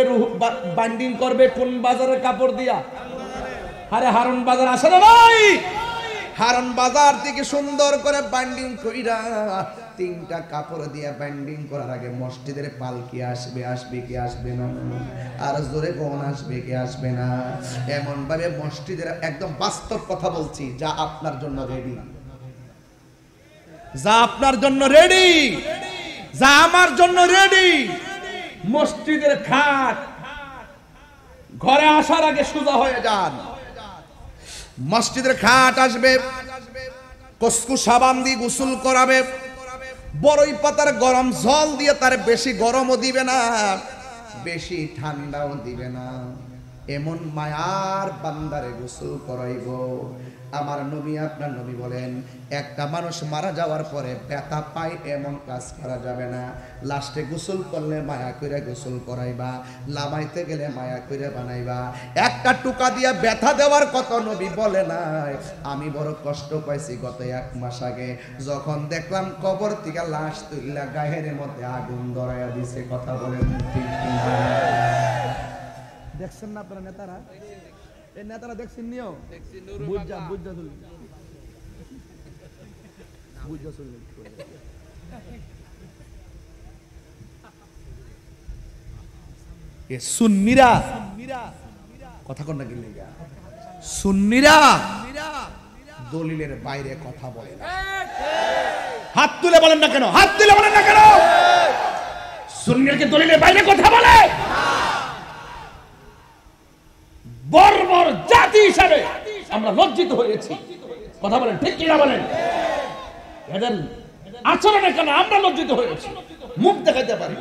S1: বাইন্ডিং করবে কোন বাজারের কাপড় দিয়া? আরে হারুন বাজার আসে না ভাই, হারুন বাজার থেকে সুন্দর করে বাইন্ডিং কইরা 3টা কাপড় দিয়ে বাইন্ডিং করার আগে মসজিদের পালকি আসবে, আসবে কি আসবে না? আর জোরে কোন আসবে কি আসবে না? এমন ভাবে মসজিদের, একদম বাস্তব কথা বলছি, যা আপনার জন্য রেডি, যা আপনার জন্য রেডি, যা আমার জন্য রেডি। মসজিদের খাট ঘরে আসার আগে সোজা হয়ে যান। মসজিদের খাট আসবে, কসকু সাবান দিয়ে গোসল করাবে, বড়ই পাতার গরম জল দিয়ে, তার বেশি গরমও দিবে না, বেশি ঠান্ডাও দিবে না, এমন মায়ার বান্দারে গোসল করাইব। আমার নবী, আপনার নবী বলেন, একটা মানুষ মারা যাওয়ার পরে ব্যথা পায় এমন কাজ করা যাবে না। লাস্টে গোসল করলে মায়া করে গোসল করাইবা, লামাইতে গেলে মায়া করে বানাইবা। একটা টুকা দিয়া ব্যথা দেওয়ার কথা নবী বলে নাই। আমি বড় কষ্ট পাইছি গত 1 মাস আগে, যখন দেখলাম কবর থেকে লাশ তুইলা গায়ের মধ্যে আগুন ধরাইয়া দিছে। কথা বলেন ঠিক কিনা? দেখছেন না আপনারা নেতারা? এই নেতারা দেখছেন নিও, বুঝা বুঝা চলবে, বুঝা চলবে। এ সুন্নিরা কথা কন না, গেলে সুন্নিরা দলিলের বাইরে কথা বলে না। হাত তুলে বলেন না কেন? হাত তুলে বলেন না কেন? সুন্নিরা কি দলিলের বাইরে কথা বলে? বর্বর জাতি হিসাবে আমরা লজ্জিত হয়েছি। কথা বলেন ঠিক কিনা বলেন? এদের আচরণের কারণে আমরা লজ্জিত হয়েছি, মুখ দেখাতে পারি।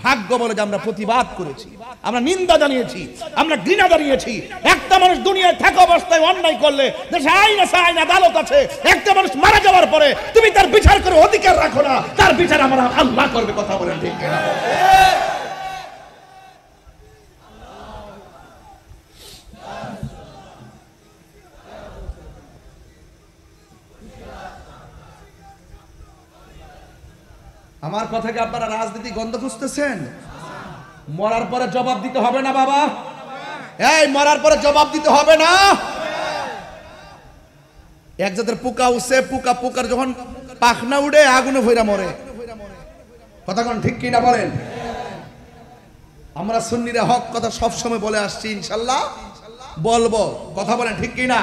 S1: ভাগ্য বলে যে আমরা প্রতিবাদ করেছি, আমরা নিন্দা জানিয়েছি, আমরা ঘৃণা জানিয়েছি। একটা মানুষ দুনিয়ায় থাকা অবস্থায় অন্যায় করলে দেশে আইন আছে, আইন আদালত আছে। একটা মানুষ মারা যাওয়ার পরে তুমি তার বিচার করে অধিকার রাখো না, তার বিচার আমরা আল্লাহ করবে। কথা বলেন ঠিক কিনা? আমার কথাকে আপনারা রাজনীতি গন্ধ খুঁজতেছেন? মরার পরে জবাব দিতে হবে না বাবা, এই মরার পরে জবাব দিতে হবে না। এক জাতের পোকা উঠছে, পোকার যখন পাখনা উড়ে আগুনে ভইরা মরে। কথা কোন ঠিক কিনা বলেন? আমরা সুন্নিরা হক কথা সব সময় বলে আসছি, ইনশাআল্লাহ বলবো। কথা বলেন ঠিক কিনা?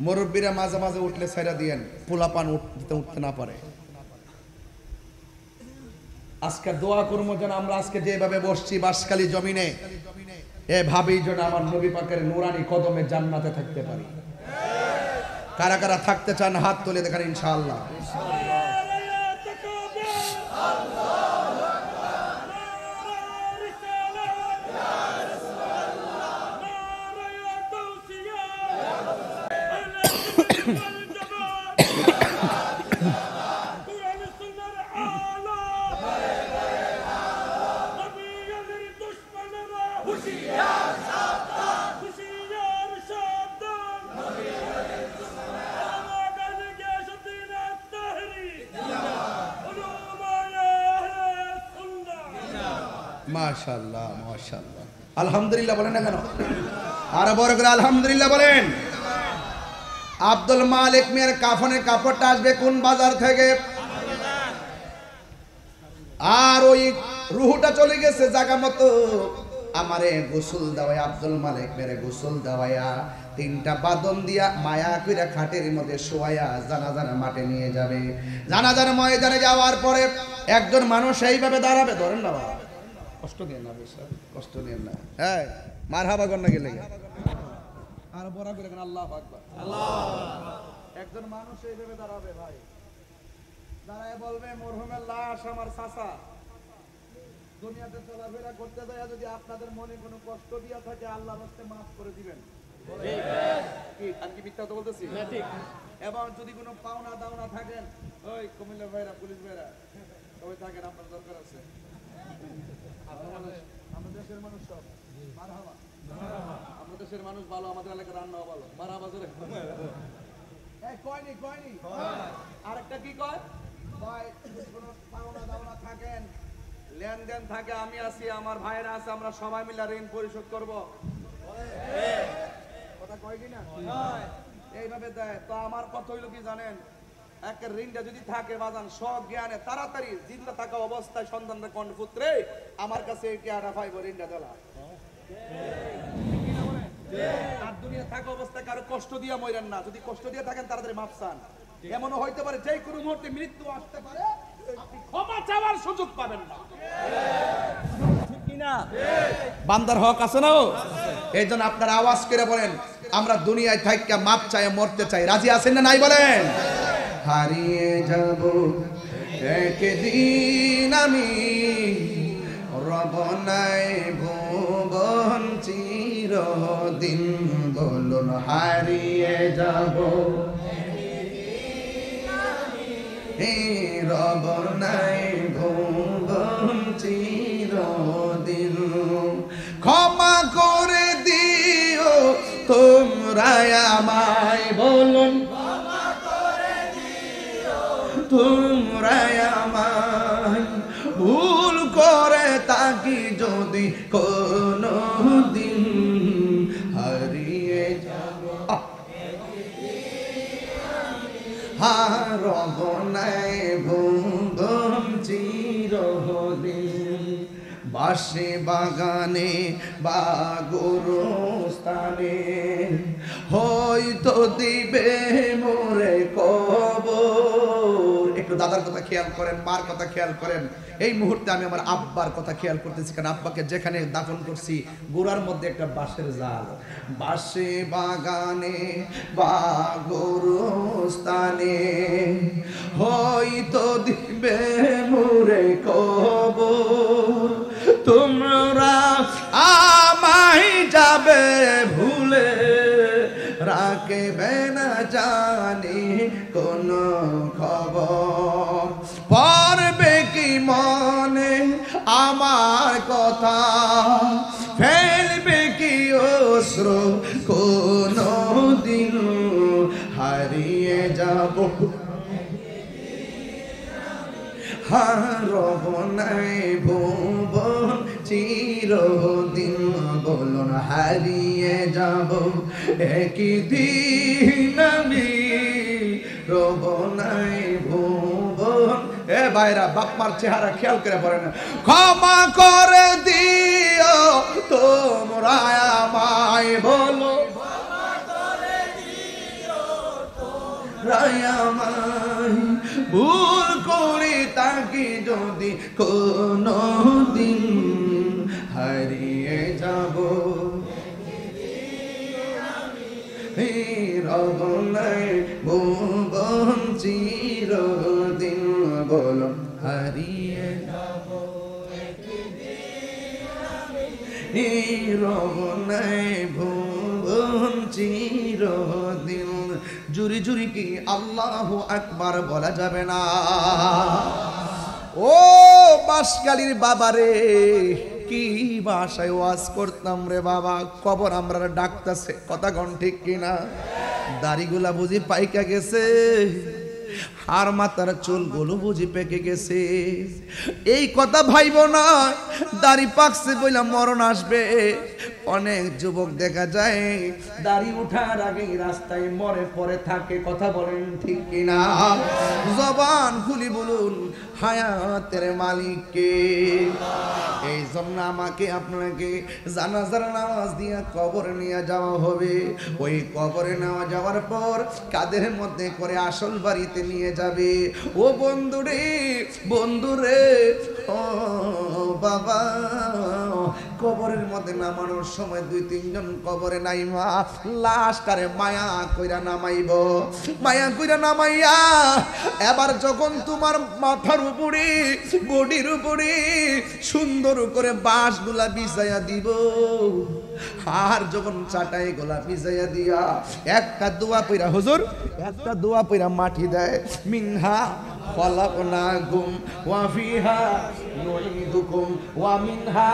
S1: মুরব্বীরা মাঝে মাঝে উঠলে ছাইরা দিয়েন, পোলাপান উঠতে না পারে। আজকে দোয়া করবো যেন আমরা আজকে যেভাবে বসছি বাঁশখালী জমিনে, এভাবেই যেন আমার নবী পাকের নূরানি কদমে জান্নাতে থাকতে পারি। কারা কারা থাকতে চান হাত তুলে দেখান ইনশাআল্লাহ। মাশাআল্লাহ মাশাআল্লাহ, আলহামদুলিল্লাহ বলেন না কেন? আরো বড় করে আলহামদুলিল্লাহ বলেন। আব্দুল মালিক মিয়ার কাফনের কাপড়টা আসবে কোন বাজার থেকে? আর ওই রুহুটা চলে গেছে জায়গা মতো। আমারে গোসল দেওয়ায়, আব্দুল মালিক মেরে গোসল দেওয়ায়া 3টা বাদন দিয়া মায়া কইরা খাটের মধ্যে শোয়ায়া জানাজার মাঠে নিয়ে যাবে। জানাজার ময়দানে যাওয়ার পরে একজন মানুষ এইভাবে দাঁড়াবে। ধরেন না বাবা, কষ্ট দেন না, বেশ কষ্ট দেন না। হ্যাঁ মারহাবা কর না গেলে আর বড় করে আল্লাহু আকবার। আল্লাহ, একজন মানুষ এইভাবে দাঁড়াবে ভাই, দাঁড়ায় বলবে মরহুমের লাশ আমার চাচা। দুনিয়াতে চলাফেরা করতে যায় যদি আপনাদের মনে কোনো কষ্ট দিয়া থাকে আল্লাহর রাস্তে মাফ করে দিবেন। কি আর কি মিথ্যা কথা বলতেছি? এবং যদি কোনো পাওনা দাওনা থাকেন, ওই কুমিল্লা ভাইরা, পুলিশ ভাইরা সবাই থাকেন, আপনার দরকার আছে। আমাদের দেশের মানুষ সব মারহাবা, আমাদের দেশের মানুষ ভালো, আমাদের এলাকার রান্নাও ভালো। মারহাবা জোরে। কয়নি আরেকটা কি কয়? ভাই কোনো পাওনা দাওনা থাকেন, লেনদেন থাকে, আমি আছি, আমার ভাইরা আছে, আমরা সবাই মিলে ঋণ পরিশোধ করব। কথা কয় কি না? এইভাবে দেয়। তো আমার কথা হইলো কি জানেন, একটা ঋণটা যদি থাকে বাজান সব জ্ঞানে তাড়াতাড়ি জিন্দা থাকা অবস্থায় সন্তানরা কণ্ঠপুত্রে আমার কাছে টিয়াটা পাইব ঋণটা দেওয়া। আর দুনিয়া থাকা অবস্থায় কারো কষ্ট দিয়া মরেন না। যদি কষ্ট দিয়ে থাকেন তাড়াতাড়ি মাফ চান। এমনও হইতে পারে যে কোনো মুহূর্তে মৃত্যু আসতে পারে, আপনি ক্ষমা চাওয়ার সুযোগ পাবেন না। ঠিক কি না? বান্দার হক আছে না? এই জন্য আপনারা আওয়াজ করে বলেন, আমরা দুনিয়ায় থাইকা মাপ চাই, মরতে চাই। রাজি আছেন না নাই বলেন? হারিয়ে যাব একদিন আমি, রব নাই ভুবন চিরদিন। বলুন হারিয়ে যাব রব নাই ভুবন চিরদিন। ক্ষমা করে দিও তোমরা আমায়, বলুন তোমরা আমায়, ভুল করে তাকি যদি কোনো দিন হারিয়ে যাব রব নাই ভুবন চিরদিন। বাসে বাগানে বা গোরস্থানে হয়তো দিবে মোরে কবর। একটু দাদার কথা খেয়াল করেন, মার কথা খেয়াল করেন। এই মুহূর্তে আমি আমার আব্বার কথা খেয়াল করতেছি, কারণ আব্বাকে যেখানে দাফন করছি গোড়ার মধ্যে একটা বাঁশের জাল। বাসে বাগানে বা গোরস্থানে হয়তো দিবে মোরে কবর। তোমরা আমায় যাবে ভুলে, রাখবে না জানি কোন খবর। পড়বে কি মনে আমার কথা, ফেলবে কি অশ্রু কোনো দিন হারিয়ে যাব রব নাই ভুবন চিরদিন। বলুন হারিয়ে যাব একদিন আমি, রব নাই ভুবন। এ ভাইরা, বাপমার চেহারা খেয়াল করে পড়েন। ক্ষমা করে দিও তোমরা আমায়, বলো আমায়, ভুল করি তাকে যদি কোনো দিন হারিয়ে যাব রব নাই ভুবন চিরদিন। বলো হারিয়ে যাব রব নাই ভুবন চিরদিন। জুরি জুরি কি আল্লাহু আকবার বলা যাবে না? ও বাঁশখালীর বাবা রে, কি ভাষায় ওয়াজ করতাম রে বাবা। কবর আমরা ডাকতেছে, কথা কোন ঠিক কিনা? দাড়িগুলা বুঝি পাইকা গেছে, আর মাথার চুলগুলো বুঝি পেকে গেছে। এই কথা ভাইব না, দাড়ি পাকছে বইলা মরণ আসবে। অনেক যুবক দেখা যায় দাড়ি উঠার আগে রাস্তায় মরে পড়ে থাকে, কথা বলেন ঠিক কিনা? জবান খুলি বলুন হায়াতের মালিককে। এই জন্য আমাকে আপনাকে জানাজার নামাজ দিয়ে কবরে নিয়ে যাওয়া হবে। ওই কবরে নেওয়া যাওয়ার পর কাদের মধ্যে করে আসল বাড়িতে নিয়ে যাবে। ও বন্ধুরে, বন্ধুরে, ও বাবা, কবরের মধ্যে নামানোর সময় 2-3 জন কবরে নাইমা লাশটারে মায়া কইরা নামাইব। মায়া কইরা নামাইয়া এবার যখন তোমার মাথার উপরে বডির উপরে সুন্দর করে বাঁশগুলা বিছাইয়া দিব, আর যখন চাটাই গোলা বিছাইয়া দিয়া একটা দোয়া পইরা হুজুর একটা দোয়া পইরা মাটি দেয়, মিনহা খলাকনাকুম ওয়া ফিহা নুঈদুকুম ওয়া মিনহা।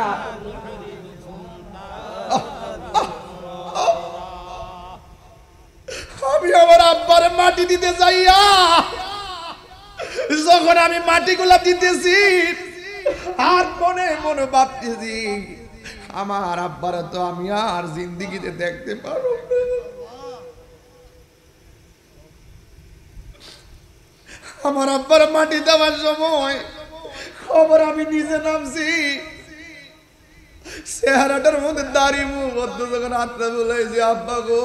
S1: আমি আমার আব্বার মাটি দিতে যাইয়া যখন আমি মাটিগুলা দিতেছি আর মনে মনে ভাবতেছি আমার আব্বার তো আমি আর জিন্দেগিতে দেখতে পারবো না। আমার আব্বার মাটি দেওয়ার সময় খবর আমি নিজে নামছি, চেহারাটার মধ্যে দাড়ি মুখ বদ্ধ, যখন হাতটা বলেছি আব্বা গো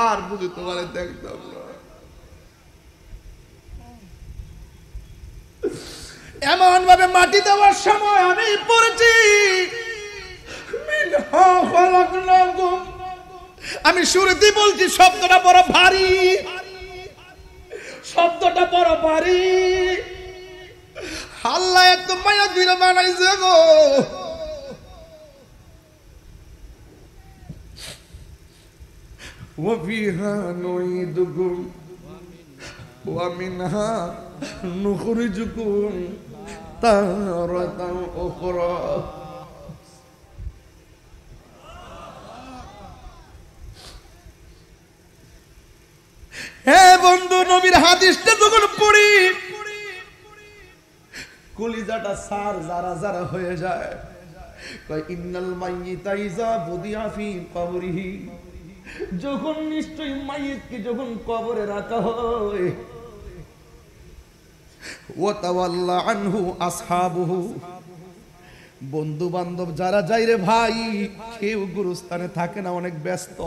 S1: আর বুঝি তোমার দেখতাম না। এমন ভাবে মাটি দেওয়ার সময় আমি পড়েছি, আমি শুরুতে বলছি শব্দটা বড় ভারী, শব্দটা বড় ভারী। আল্লাহ এত মায়া দিলে বানাইছে গো। ওয়াফিহা নুঈদুকুম ওয়া মিনহা নুখরিজুকুম তারাতান উখরা। হে বন্ধু, নবীর হাদিসটা যখন পড়ি কলিজাটা সার যারা যারা হয়ে যায়। কয় ইন্নাল মাইয়িতা ইযা বুদিয়া ফি কবরিহি, যখন নিশ্চয়ই মাইয়িতকে যখন কবরে রাখা হয়, ওয়া তাওয়াল্লা আনহু আসহাবুহু, বন্ধু বান্ধব যারা যায় রে ভাই, কেউ গুরুস্থানে থাকে না, অনেক ব্যস্ত।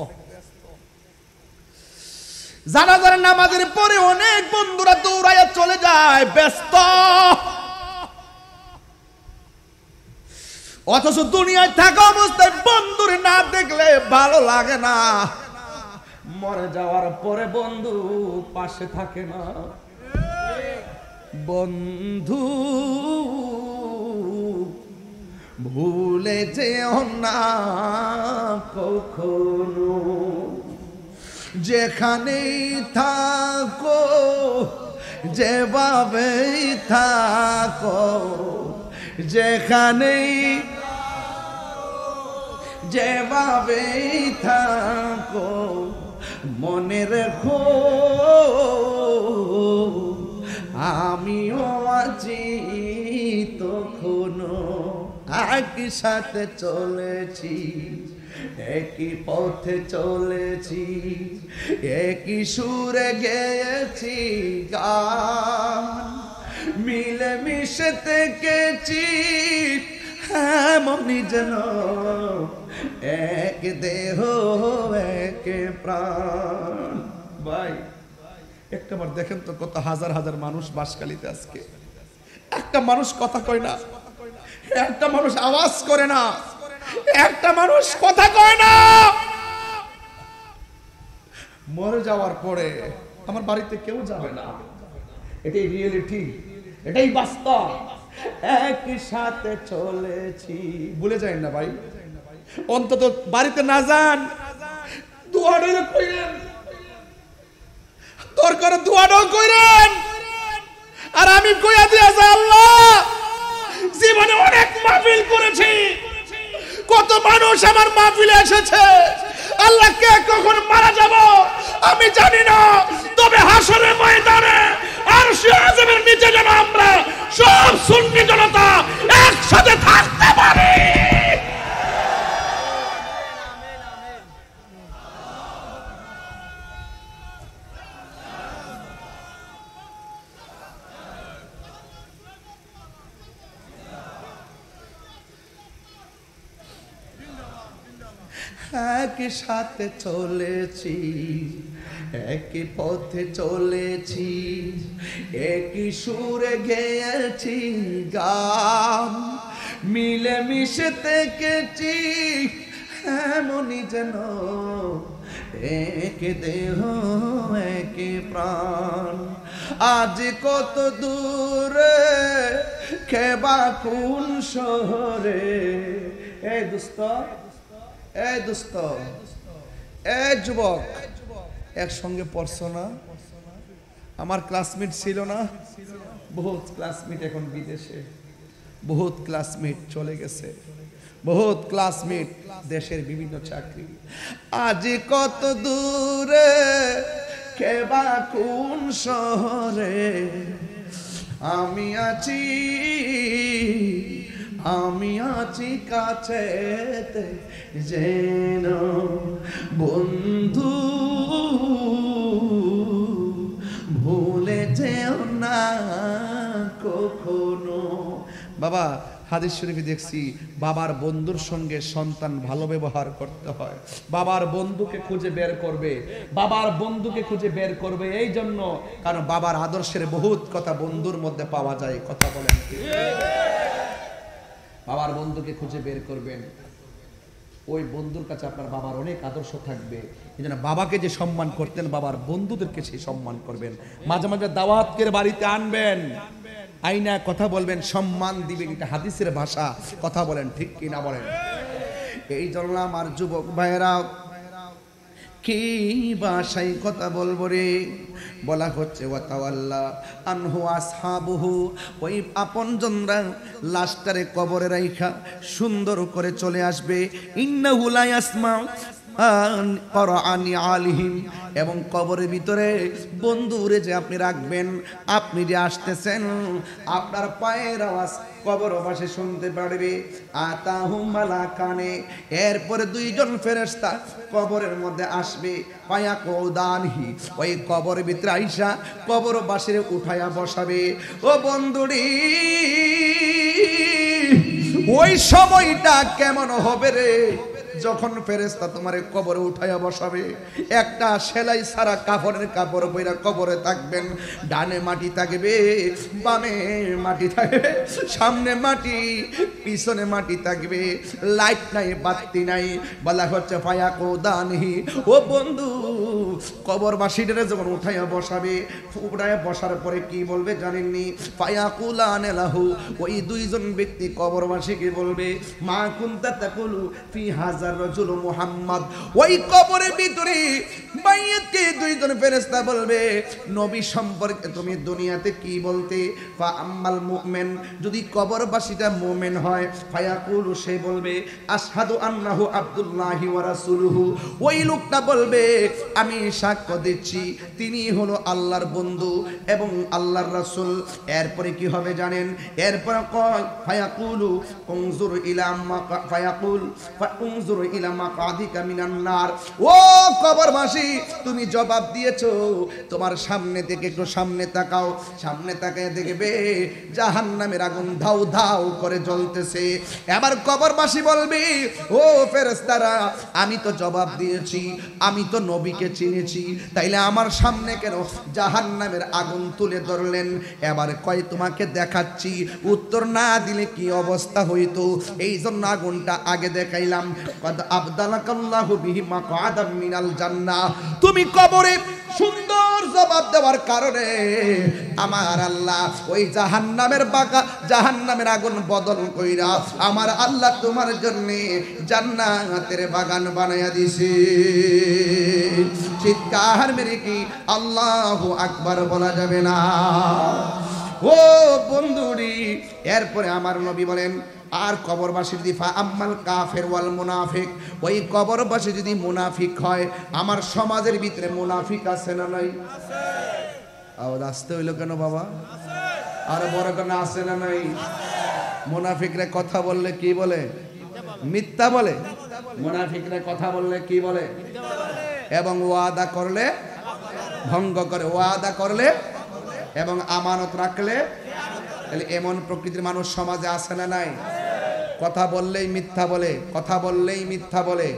S1: জানাজার নামাজের পরে অনেক বন্ধুরা দৌড়াইয়া চলে যায়, ব্যস্ত। অথচ দুনিয়ায় থাকা অবস্থায় বন্ধুরে না দেখলে ভালো লাগে না, মরে যাওয়ার পরে বন্ধু পাশে থাকে না। বন্ধু ভুলে যেও না কখনো, যেখানেই থাকো যেভাবেই থাকো, যেখানেই যেভাবেই থাকো, মনে রেখো আমিও আছি তখনো। একই সাথে চলেছি, একই পথে চলেছি, একই সুরে গেয়েছি গান, মিলে মিশে থেকেছি এমনই যেন এক দেহ এক প্রাণ। ভাই একটাবার দেখেন তো কত হাজার হাজার মানুষ বাঁশখালীতে আজকে, একটা মানুষ কথা কয় না, একটা মানুষ আওয়াজ করে না, একটা মানুষ কথা কয় না। মরে যাওয়ার পরে আমার বাড়িতে কেউ যাবে না, এটাই রিয়েলিটি, এটাই বাস্তব। একই সাথে চলেছি, ভুলে যাই না ভাই, অন্তত বাড়িতে না যান, দুয়ারে কইরেন, দরকার দুয়ারও কইরেন। আর আমি কইয়া দিয়া যা, আল্লাহ জীবনে অনেক মাহফিল করেছি, কত মানুষ আমার মাহফিলে এসেছে, আল্লাহ কে কখন মারা যাব আমি জানি না, তবে হাসরের ময়দানে আরশে আযমের নিচে যেন আমরা সব সুন্নি জনতা একসাথে থাকতে পারি। একই সাথে চলেছি, একই পথে চলেছি, একই সুরে গেয়েছি গান, মিলে মিশে থেকেছি এমনই যেন এক দেহ এক প্রাণ। আজ কত দূরে কেবা কোন শহরে। এই দোস্ত, এই দোস্ত, এই যুবক, একসঙ্গে পড়ছো না? আমার ক্লাসমেট ছিল না? বহুত ক্লাসমেট এখন বিদেশে, বহুত ক্লাসমেট চলে গেছে, বহুত ক্লাসমেট দেশের বিভিন্ন চাকরি। আজ কত দূরে কেবা কোন শহরে আমি আছি, আমি আছি কাছে যেন বন্ধু ভুলে যেও না কখনো। বাবা হাদিস শরীফে দেখছি বাবার বন্ধুর সঙ্গে সন্তান ভালো ব্যবহার করতে হয়। বাবার বন্ধুকে খুঁজে বের করবে, বাবার বন্ধুকে খুঁজে বের করবে এই জন্য কারণ বাবার আদর্শের বহুত কথা বন্ধুর মধ্যে পাওয়া যায়। কথা বলেন, বাবার বন্ধুকে খুঁজে বের করবেন, ওই বন্ধুর কাছে আপনার বাবার অনেক আদর্শ থাকবে। এই জন্য বাবাকে যে সম্মান করতেন বাবার বন্ধুদেরকে সেই সম্মান করবেন। মাঝে মাঝে দাওয়াত করে বাড়িতে আনবেন, আইনা কথা বলবেন, সম্মান দিবেন, এটা হাদিসের ভাষা। কথা বলেন ঠিক কি না বলেন? এই জন্য আমার যুবক ভাইয়েরা কি ভাষায় কথা বলবো রে? বলা হচ্ছে ওয়াতাওয়াল্লা আনহু আসহাবুহু, ওই আপনজনরা লাশটারে কবরে রাইখা সুন্দর করে চলে আসবে। ইন্নাহু লা ইয়াসমাউ আলিহিম, এবং কবরের ভিতরে বন্ধুরে যে আপনি রাখবেন, আপনি যে আসতেছেন, আপনার পায়ের আওয়াজ কবর পাশে শুনতে পারবে। আতাহুম মালাকানে, এরপরে দুইজন ফেরেশতা কবরের মধ্যে আসবে। পায়া কৌদানহি, ওই কবরের ভিতরে আইসা কবর বাসিরে উঠায়া বসাবে। ও বন্ধুরি, ওই সময়টা কেমন হবে রে যখন ফেরেশতা তোমারে কবরে উঠায়া বসাবে। একটা সেলাই সারা কাপড়ের কাপড় পইরা কবরে থাকবেন। ডানে মাটি থাকবে, বামে মাটি থাকবে, সামনে মাটি, পিছনে মাটি থাকবে, লাইট নাই, বাতি নাই। বলা হচ্ছে ফায়া কৌদানহি, ও বন্ধু কবরবাসীদের যখন উঠায়া বসাবে, উঠায়া বসার পরে কি বলবে জানেননি? ফায়া কুলান লাহু, ওই দুইজন ব্যক্তি কবরবাসীকে বলবে, মা কুনতা তাকুলু ফি হাজার রাজুল মুহাম্মদ। ওই কবরের ভিতরে মাইয়াতকে দুইজন ফেরেশতা বলবে, নবী সম্পর্কে তুমি দুনিয়াতে কি বলতে? ফা আম্মাল মুমিন, যদি কবরবাসীটা মুমিন হয়, ফায়াকুলু, সে বলবে আশহাদু আন্নাহু আব্দুল্লাহি ওয়া রাসূলুহু। ওই লোকটা বলবে, আমি সাক্ষ্য দিচ্ছি তিনি হলো আল্লাহর বন্ধু এবং আল্লাহর রাসূল। এরপরে কি হবে জানেন? এরপর কয় ফায়াকুলু উনজুর ইলা মা, ফায়াকুল ফাউনজুর ইলা মাকাদিকা মিনান নার। ও কবরবাসী, তুমি জবাব দিয়েছো, তোমার সামনে থেকে একটু সামনে তাকাও। সামনে তাকায় দেখবে জাহান্নামের আগুন ধাউ ধাউ করে জ্বলতেছে। এবার কবরবাসী বলবে, ও ফেরেশতারা, আমি তো জবাব দিয়েছি, আমি তো নবীকে চিনেছি, তাইলে আমার সামনে কেন জাহান্নামের আগুন তুলে ধরলেন? এবার কয় তোমাকে দেখাচ্ছি, উত্তর না দিলে কি অবস্থা হইতো, এই জন্য আগুনটা আগে দেখাইলাম। কদ আবদালাকাল্লাহু বিহি মাকআদাম মিনাল জান্নাহ, তুমি কবরে সুন্দর জবাব দেওয়ার কারণে আমার আল্লাহ ওই জাহান্নামের বাঁকা জাহান্নামের আগুন বদল কইরা আমার আল্লাহ তোমার জন্য জান্নাতের বাগান বানায়া দিছে। চিৎকার মেরে কি আল্লাহু আকবার বলা যাবে না? ও বন্ধুরি, এরপরে আমার নবী বলেন, আর কবরবাসী যদি ফা আম্মাল কাফের ওয়াল মুনাফিক, ওই কবরবাসী যদি মুনাফিক হয়, আমার সমাজের ভিতরে মুনাফিক আছে না নাই? আছে। আওয়াজ আসতে হইলো কেন বাবা? আর বড় কেন আছে না নাই? মুনাফিকরা কথা বললে কি বলে? মিথ্যা বলে। মুনাফিকরা কথা বললে কি বলে? এবং ওয়াদা করলে ভঙ্গ করে, ওয়াদা করলে এবং আমানত রাখলে। তাহলে এমন প্রকৃতির মানুষ সমাজে আছে না নাই? কথা বললেই মিথ্যা বলে, কথা বললেই মিথ্যা বলে।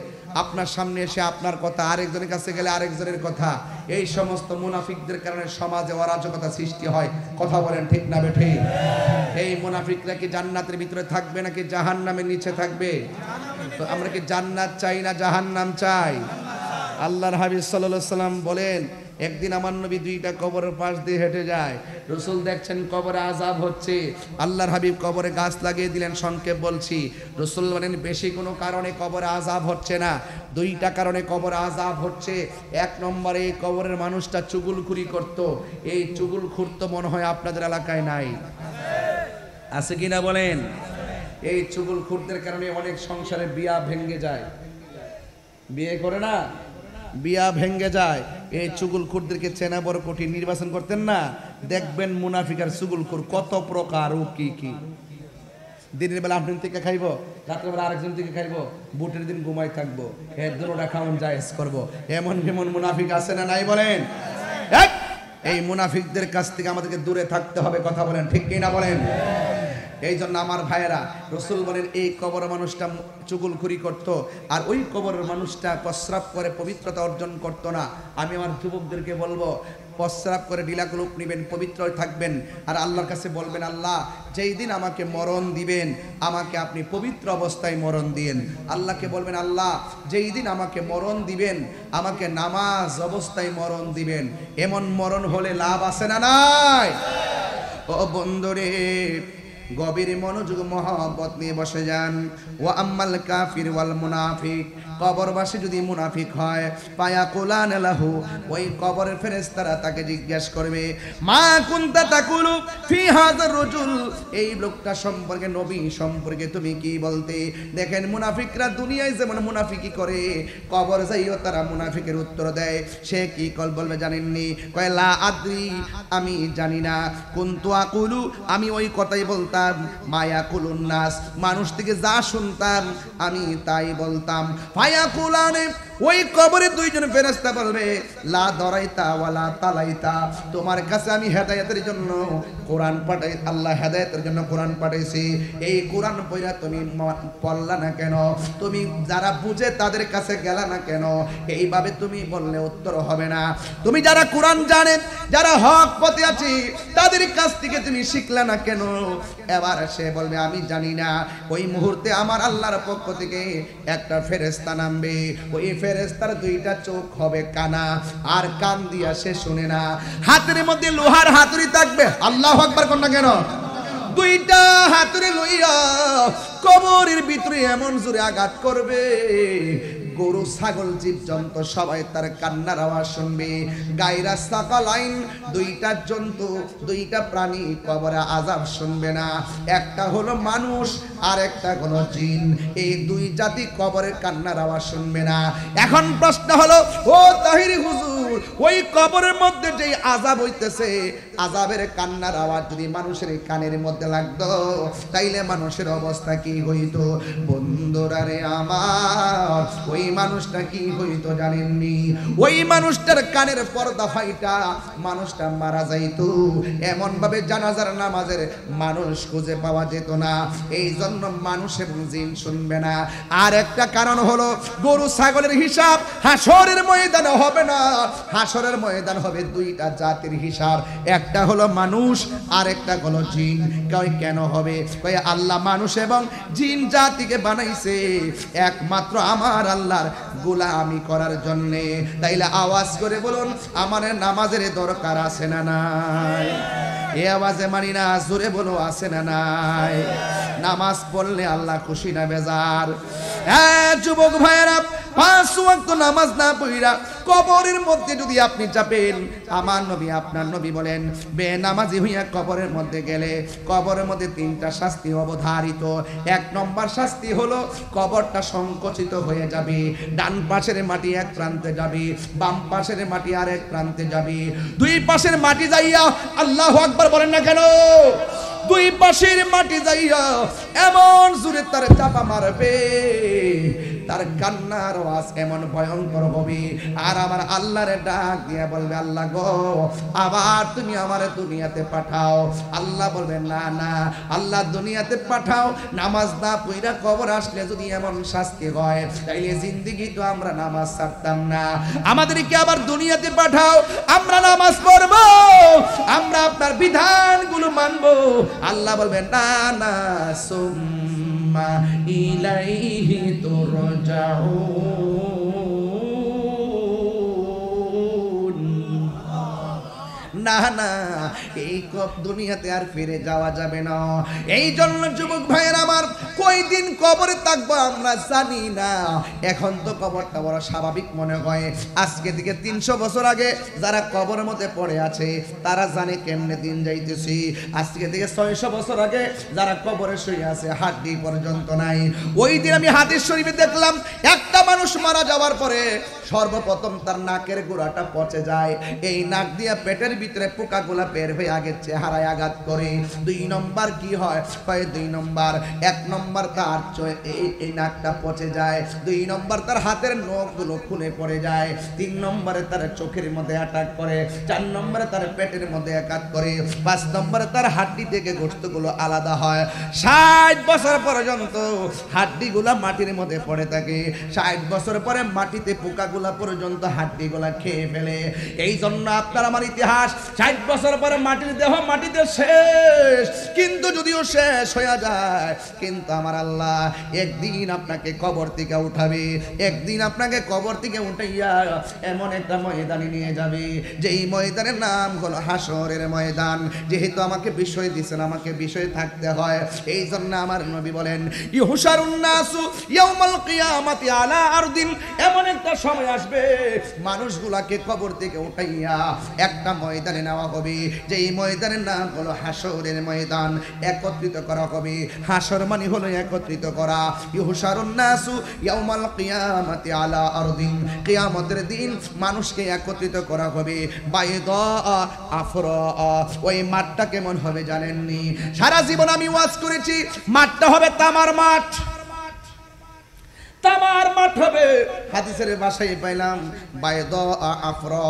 S1: আপনার সামনে এসে আপনার কথা, আরেকজনের কাছে গেলে আরেকজনের কথা। এই সমস্ত মুনাফিকদের কারণে সমাজে অরাজকতা সৃষ্টি হয়। কথা বলেন ঠিক না বেঠি? এই মুনাফিকরা কি জান্নাতের ভিতরে থাকবে নাকি জাহান্নামের নিচে থাকবে? তো আমরা কি জান্নাত চাই না জাহান্নাম চাই? আল্লাহর হাবিব সাল্লাল্লাহু আলাইহি সাল্লাম বলেন, একদিন আমার নবী দুইটা কবরের পাশ দিয়ে হেঁটে যায়। রসুল দেখছেন কবরে আযাব হচ্ছে। আল্লাহর হাবিব কবরে গাছ লাগিয়ে দিলেন। সংক্ষেপ বলছি, রসুল বলেন বেশি কোনো কারণে কবরে আযাব হচ্ছে না, দুইটা কারণে কবরে আযাব হচ্ছে। এক নম্বরে এই কবরের মানুষটা চুগলখুরি করত। এই চুগলখুর তো মনে হয় আপনাদের এলাকায় নাই, আছে কিনা বলেন? এই চুগলখুরদের কারণে অনেক সংসারে বিয়া ভেঙে যায়, বিয়ে করে না, বিয়া ভেঙে যায়। এই চুগলখুরদেরকে চেনা বড় কঠিন। নির্বাচন করতেন না, দেখবেন মুনাফিক আর চুগলখুর কত প্রকার ও কি কি। দিনের বেলা আপনার থেকে খাইবো, রাতের বেলা আরেকজন থেকে খাইবো, বুটের দিন ঘুমাই থাকবো, এর দুটোটা খাওয়ান জায়েজ করবো। এমন কেমন মুনাফিক আছে না নাই বলেন? এই মুনাফিকদের কাছ থেকে আমাদেরকে দূরে থাকতে হবে। কথা বলেন ঠিক কিনা বলেন? এই জন্য আমার ভাইয়েরা, রসুল বলেন এই কবর মানুষটা চুগলখুরি করত, আর ওই কবরের মানুষটা প্রস্রাব করে পবিত্রতা অর্জন করতো না। আমি আমার যুবকদেরকে বলবো, প্রস্রাব করে ডিলাকুলুপ নিবেন, পবিত্র থাকবেন, আর আল্লাহর কাছে বলবেন, আল্লাহ যেই দিন আমাকে মরণ দিবেন আমাকে আপনি পবিত্র অবস্থায় মরণ দিয়েন। আল্লাহকে বলবেন, আল্লাহ যেই দিন আমাকে মরণ দিবেন আমাকে নামাজ অবস্থায় মরণ দিবেন। এমন মরণ হলে লাভ আছে না নাই? ও বন্ধুরে, গভীর মনোযোগ মহব্বত নিয়ে বসে যান। ওয়া আম্মাল কাফির ওয়াল মুনাফিক, কবরবাসী যদি মুনাফিক হয়, ফায়াকুলান লাহু, ওই কবরের ফেরেশতারা তাকে জিজ্ঞাসা করবে, মা কুনতা তাকুলু ফি হাযার রাজুল, এই লোকটা সম্পর্কে, নবী সম্পর্কে তুমি কি বলতে? দেখেন মুনাফিকরা দুনিয়ায় যেমন মুনাফিকি করে, কবর যাইও তারা মুনাফিকের উত্তর দেয়। সে কি কল বলবে জানেননি? কয় লা আদ্রি, আমি জানি না। কুনতু আকুলু, আমি ওই কথাই বলতাম। মায়াকুলুন নাস, মানুষ থেকে যা শুনতাম আমি তাই বলতাম। ফায়াকুলানে, ওই কবরে দুইজন ফেরেশতা বলবে, লা দরাইতা ওয়ালা তালাইতা, তোমার কাছে আমি হেদায়েতের জন্য কোরআন পাঠাই, আল্লাহ হেদায়েতের জন্য কোরআন পাঠাইছি, এই কোরআন পড়া তুমি পড়লা না কেন? তুমি যারা বুঝে তাদের কাছে গেলা না কেন? এইভাবে তুমি বললে উত্তর হবে না। তুমি যারা কোরআন জানেন, যারা হক পথে আছে, তাদের কাছ থেকে তুমি শিখলা না কেন? এবার সে বলবে আমি জানি না। ওই মুহূর্তে আমার আল্লাহর পক্ষ থেকে একটা ফেরেশতা নামবে। ওই ফেরেশতার দুইটা চোখ হবে কানা, আর কান দিয়া সে শুনে না। হাতের মধ্যে লোহার হাতুড়ি থাকবে, আল্লাহু আকবার কোন না কেন? দুইটা হাতুড়ি লইয়া কবরের ভিতরে এমন জোরে আঘাত করবে, গরু ছাগল জীবজন্তু সবাই তার কান্নার আওয়াজ শুনবে। গায়রা সাকালাইন, দুইটা জন্তু, দুইটা প্রাণী কবরে আযাব শুনবে না। একটা হলো মানুষ আর একটা হলো জিন। এই দুই জাতি কবরে কান্নার আওয়াজ শুনবে না। এখন প্রশ্ন হলো, ও তাহিরি হুজুর, ওই কবরের মধ্যে যেই আযাব হইতেছে, আযাবের কান্নার আওয়াজ যদি মানুষের কানের মধ্যে লাগতো, তাইলে মানুষের অবস্থা কি হইতো? বন্ধুরা রে আমার, ওই মানুষটা কি হইতো জানেননি? ওই মানুষটার কানের পর্দা ফাইটা মানুষটা মারা যাইতো। এমন ভাবে জানাজার নামাজের মানুষ খুঁজে পাওয়া যেত না। এই জন্য মানুষ এবং জিন শুনবে না। আর একটা কারণ হলো, গরু ছাগলের হিসাব হাসরের ময়দানে হবে না। হাসরের ময়দান হবে দুইটা জাতির হিসাব, একটা হলো মানুষ আর একটা হলো জিন। কেন হবে? কয় আল্লাহ মানুষ এবং জিন জাতিকে বানাইছে একমাত্র আমার আল্লাহর গোলামি করার জন্য। তাইলে আওয়াজ করে বলুন, আমার নামাজের দরকার আছে না নাই? এই আওয়াজে মানি না, জোরে বলো আছে না নাই? নামাজ পড়লে আল্লাহ খুশি না বেজার? হ্যাঁ যুবক ভাইয়েরা, 5 ওয়াক্ত নামাজ না পড়া কবরের মধ্যে যদি আপনি যাবেন, আমার নবী আপনার নবী বলেন, বেনামাজি হইয়া কবরের মধ্যে গেলে কবরের মধ্যে 3টা শাস্তি অবধারিত। 1 নম্বর শাস্তি হলো কবরটা সংকুচিত হয়ে যাবে। ডান পাশের মাটি এক প্রান্তে যাবে, বাম পাশের মাটি আরেক প্রান্তে যাবে। দুই পাশের মাটি যাইয়া, আল্লাহু আকবার বলেন না কেন? দুই পাশের মাটি যাইয়া এমন জোরে তার চাপা মারবে, তার কান্নার আওয়াজ এমন ভয়ঙ্কর হবে আর আমার আল্লাহরে ডাক দিয়ে বলবে আল্লাহ গো আবার তুমি আমারে দুনিয়াতে পাঠাও আল্লাহ বলবে না না আল্লাহ দুনিয়াতে পাঠাও নামাজ না পড়া কবর আসলে যদি এমন শাস্তি হয় তাইলে জিন্দেগি তো আমরা নামাজ ছাড়তাম না আমাদেরকে আবার দুনিয়াতে পাঠাও আমরা নামাজ পড়বো আমরা আপনার বিধানগুলো মানবো আল্লাহ বলবেন না না সুম্মা ইলাইহি তুরজাউন না না এই দুনিয়াতে আর ফিরে যাওয়া যাবে না এই জন্য যুবক ভাইয়ের আমার কই দিন কবরে থাকবো আমরা জানি না এখন তো কবরটা বড় স্বাভাবিক মনে হয় আজকে থেকে 300 বছর আগে যারা কবরের মধ্যে পড়ে আছে তারা জানে কেমনে দিন যাইতেছি আজকে থেকে 600 বছর আগে যারা কবরে শুয়ে আছে হাড্ডি পর্যন্ত নাই ওই দিন আমি হাদিস শরীফে দেখলাম একটা মানুষ মারা যাওয়ার পরে সর্বপ্রথম তার নাকের গোড়াটা পচে যায় এই নাক দিয়ে পেটের ভিতরে পোকাগুলা বের হয়ে আগে চেহারায় আঘাত করে 2 নম্বর কি হয় 2 নম্বর 1 নম্বর তার এই নাকটা পচে যায় 2 নম্বর তার হাতের নখগুলো খুলে পড়ে যায় 3 নম্বরে তার চোখের মধ্যে অ্যাটাক করে 4 নম্বরে তার পেটের মধ্যে আঘাত করে 5 নম্বরে তার হাড্ডি থেকে গোশতগুলো আলাদা হয় 60 বছর পর্যন্ত হাড্ডিগুলা মাটির মধ্যে পড়ে থাকে 60 বছর পরে মাটিতে পোকাগুলা পর্যন্ত হাড্ডিগুলা খেয়ে ফেলে এই জন্য আপনার আমার ইতিহাস 60 বছর পরে মাটির দেহ মাটিতে শেষ কিন্তু যদিও শেষ হয়ে যায় কিন্তু আমার আল্লাহ একদিন আপনাকে কবর থেকে উঠাবে একদিন আপনাকে কবর থেকে উঠাইয়া এমন একটা ময়দানে নিয়ে যাবে যেই ময়দানের নাম হলো হাসরের ময়দান যেহেতু আমাকে বিষয় দিয়েছেন আমাকে বিষয় থাকতে হয় এই জন্য আমার নবী বলেন ইউহশারুন নাসু ইয়াউমাল কিয়ামাতি আলা আরদিন এমন একটা সময় আসবে মানুষগুলাকে কবর থেকে উঠাইয়া একটা ময়দানে নেওয়া হবে যেই ময়দানের নাম হলো হাসরের ময়দান একত্রিত করা হবে হাসর মানে হলো একত্রিত করা ইউহশারুন নাসু ইয়াউমাল কিয়ামাতি আলা আরদিন কিয়ামতের দিন মানুষকে একত্রিত করা হবে বাইদা আফরা ওই মাঠটা কেমন হবে জানেননি সারা জীবন আমি ওয়াজ করেছি মাঠটা হবে তামার মাঠ তামার মাঠ হবে হাদিসের ভাষায় পাইলাম বাইদা আফরা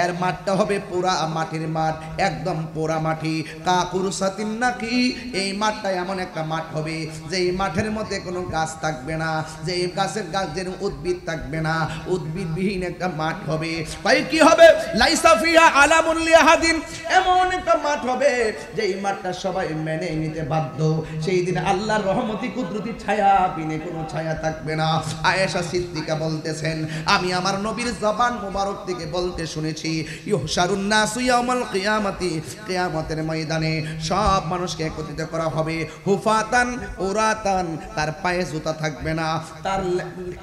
S1: এর মাঠটা হবে পুরা মাটির মাঠ একদম পুরা মাটি কাকুরসাতিন নাকি এই মাঠটা এমন একটা মাঠ হবে যেই মাঠের মধ্যে কোনো গাছ থাকবে না যেই গাছের উদ্ভিদ থাকবে না উদ্ভিদবিহীন একটা মাঠ হবে ভাই কি হবে লাইসা ফিহা আলামুন লিহাদিন এমন একটা মাঠ হবে যেই মাঠটা সবাই মেনে নিতে বাধ্য সেই দিন আল্লাহর রহমতি কুদরতি ছায়া বিনে কোনো ছায়া থাকবে না আয়েশা সিদ্দিকা বলতেছেন আমি আমার নবীর জবান মোবারক থেকে বলতে শুনেছি ইউহশারুন নাসু ইয়াউমাল কিয়ামাতি কিয়ামতের ময়দানে সব মানুষকে একত্রিত করা হবে হুফাতান উরাতান তার পায়ে জুতা থাকবে না তার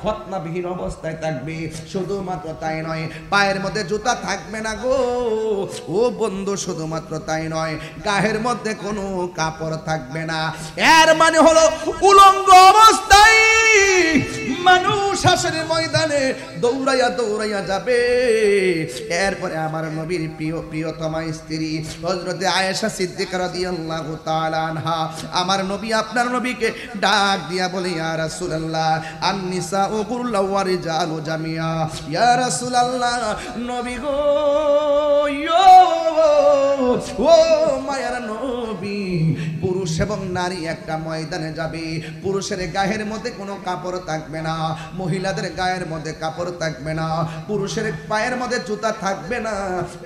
S1: খতনাবিহীন অবস্থায় থাকবে শুধুমাত্র তাই নয় পায়ের মধ্যে জুতা থাকবে না গো ও বন্ধু শুধুমাত্র তাই নয় গায়ের মধ্যে কোনো কাপড় থাকবে না এর মানে হলো উলঙ্গ অবস্থায় মানুষ হাসরের ময়দানে দৌড়াইয়া দৌড়াইয়া যাবে এরপরে আমার নবীর প্রিয়তমা স্ত্রী হযরতে আয়েশা সিদ্দিকা রাদিয়াল্লাহু তাআলা আনহা আমার নবী আপনার নবীকে ডাক দিয়া বলে ইয়া রাসূলুল্লাহ আন-নিসাউ কুল্লু ওয়া রিজালু জামিয়া ইয়া রাসূলুল্লাহ নবী গো ও মায়ার নবী পুরুষ এবং নারী একটা ময়দানে যাবে পুরুষের গায়ের মধ্যে কোনো কাপড় থাকবে না মহিলাদের গায়ের মধ্যে কাপড় থাকবে না পুরুষের পায়ের মধ্যে জুতা থাকবে না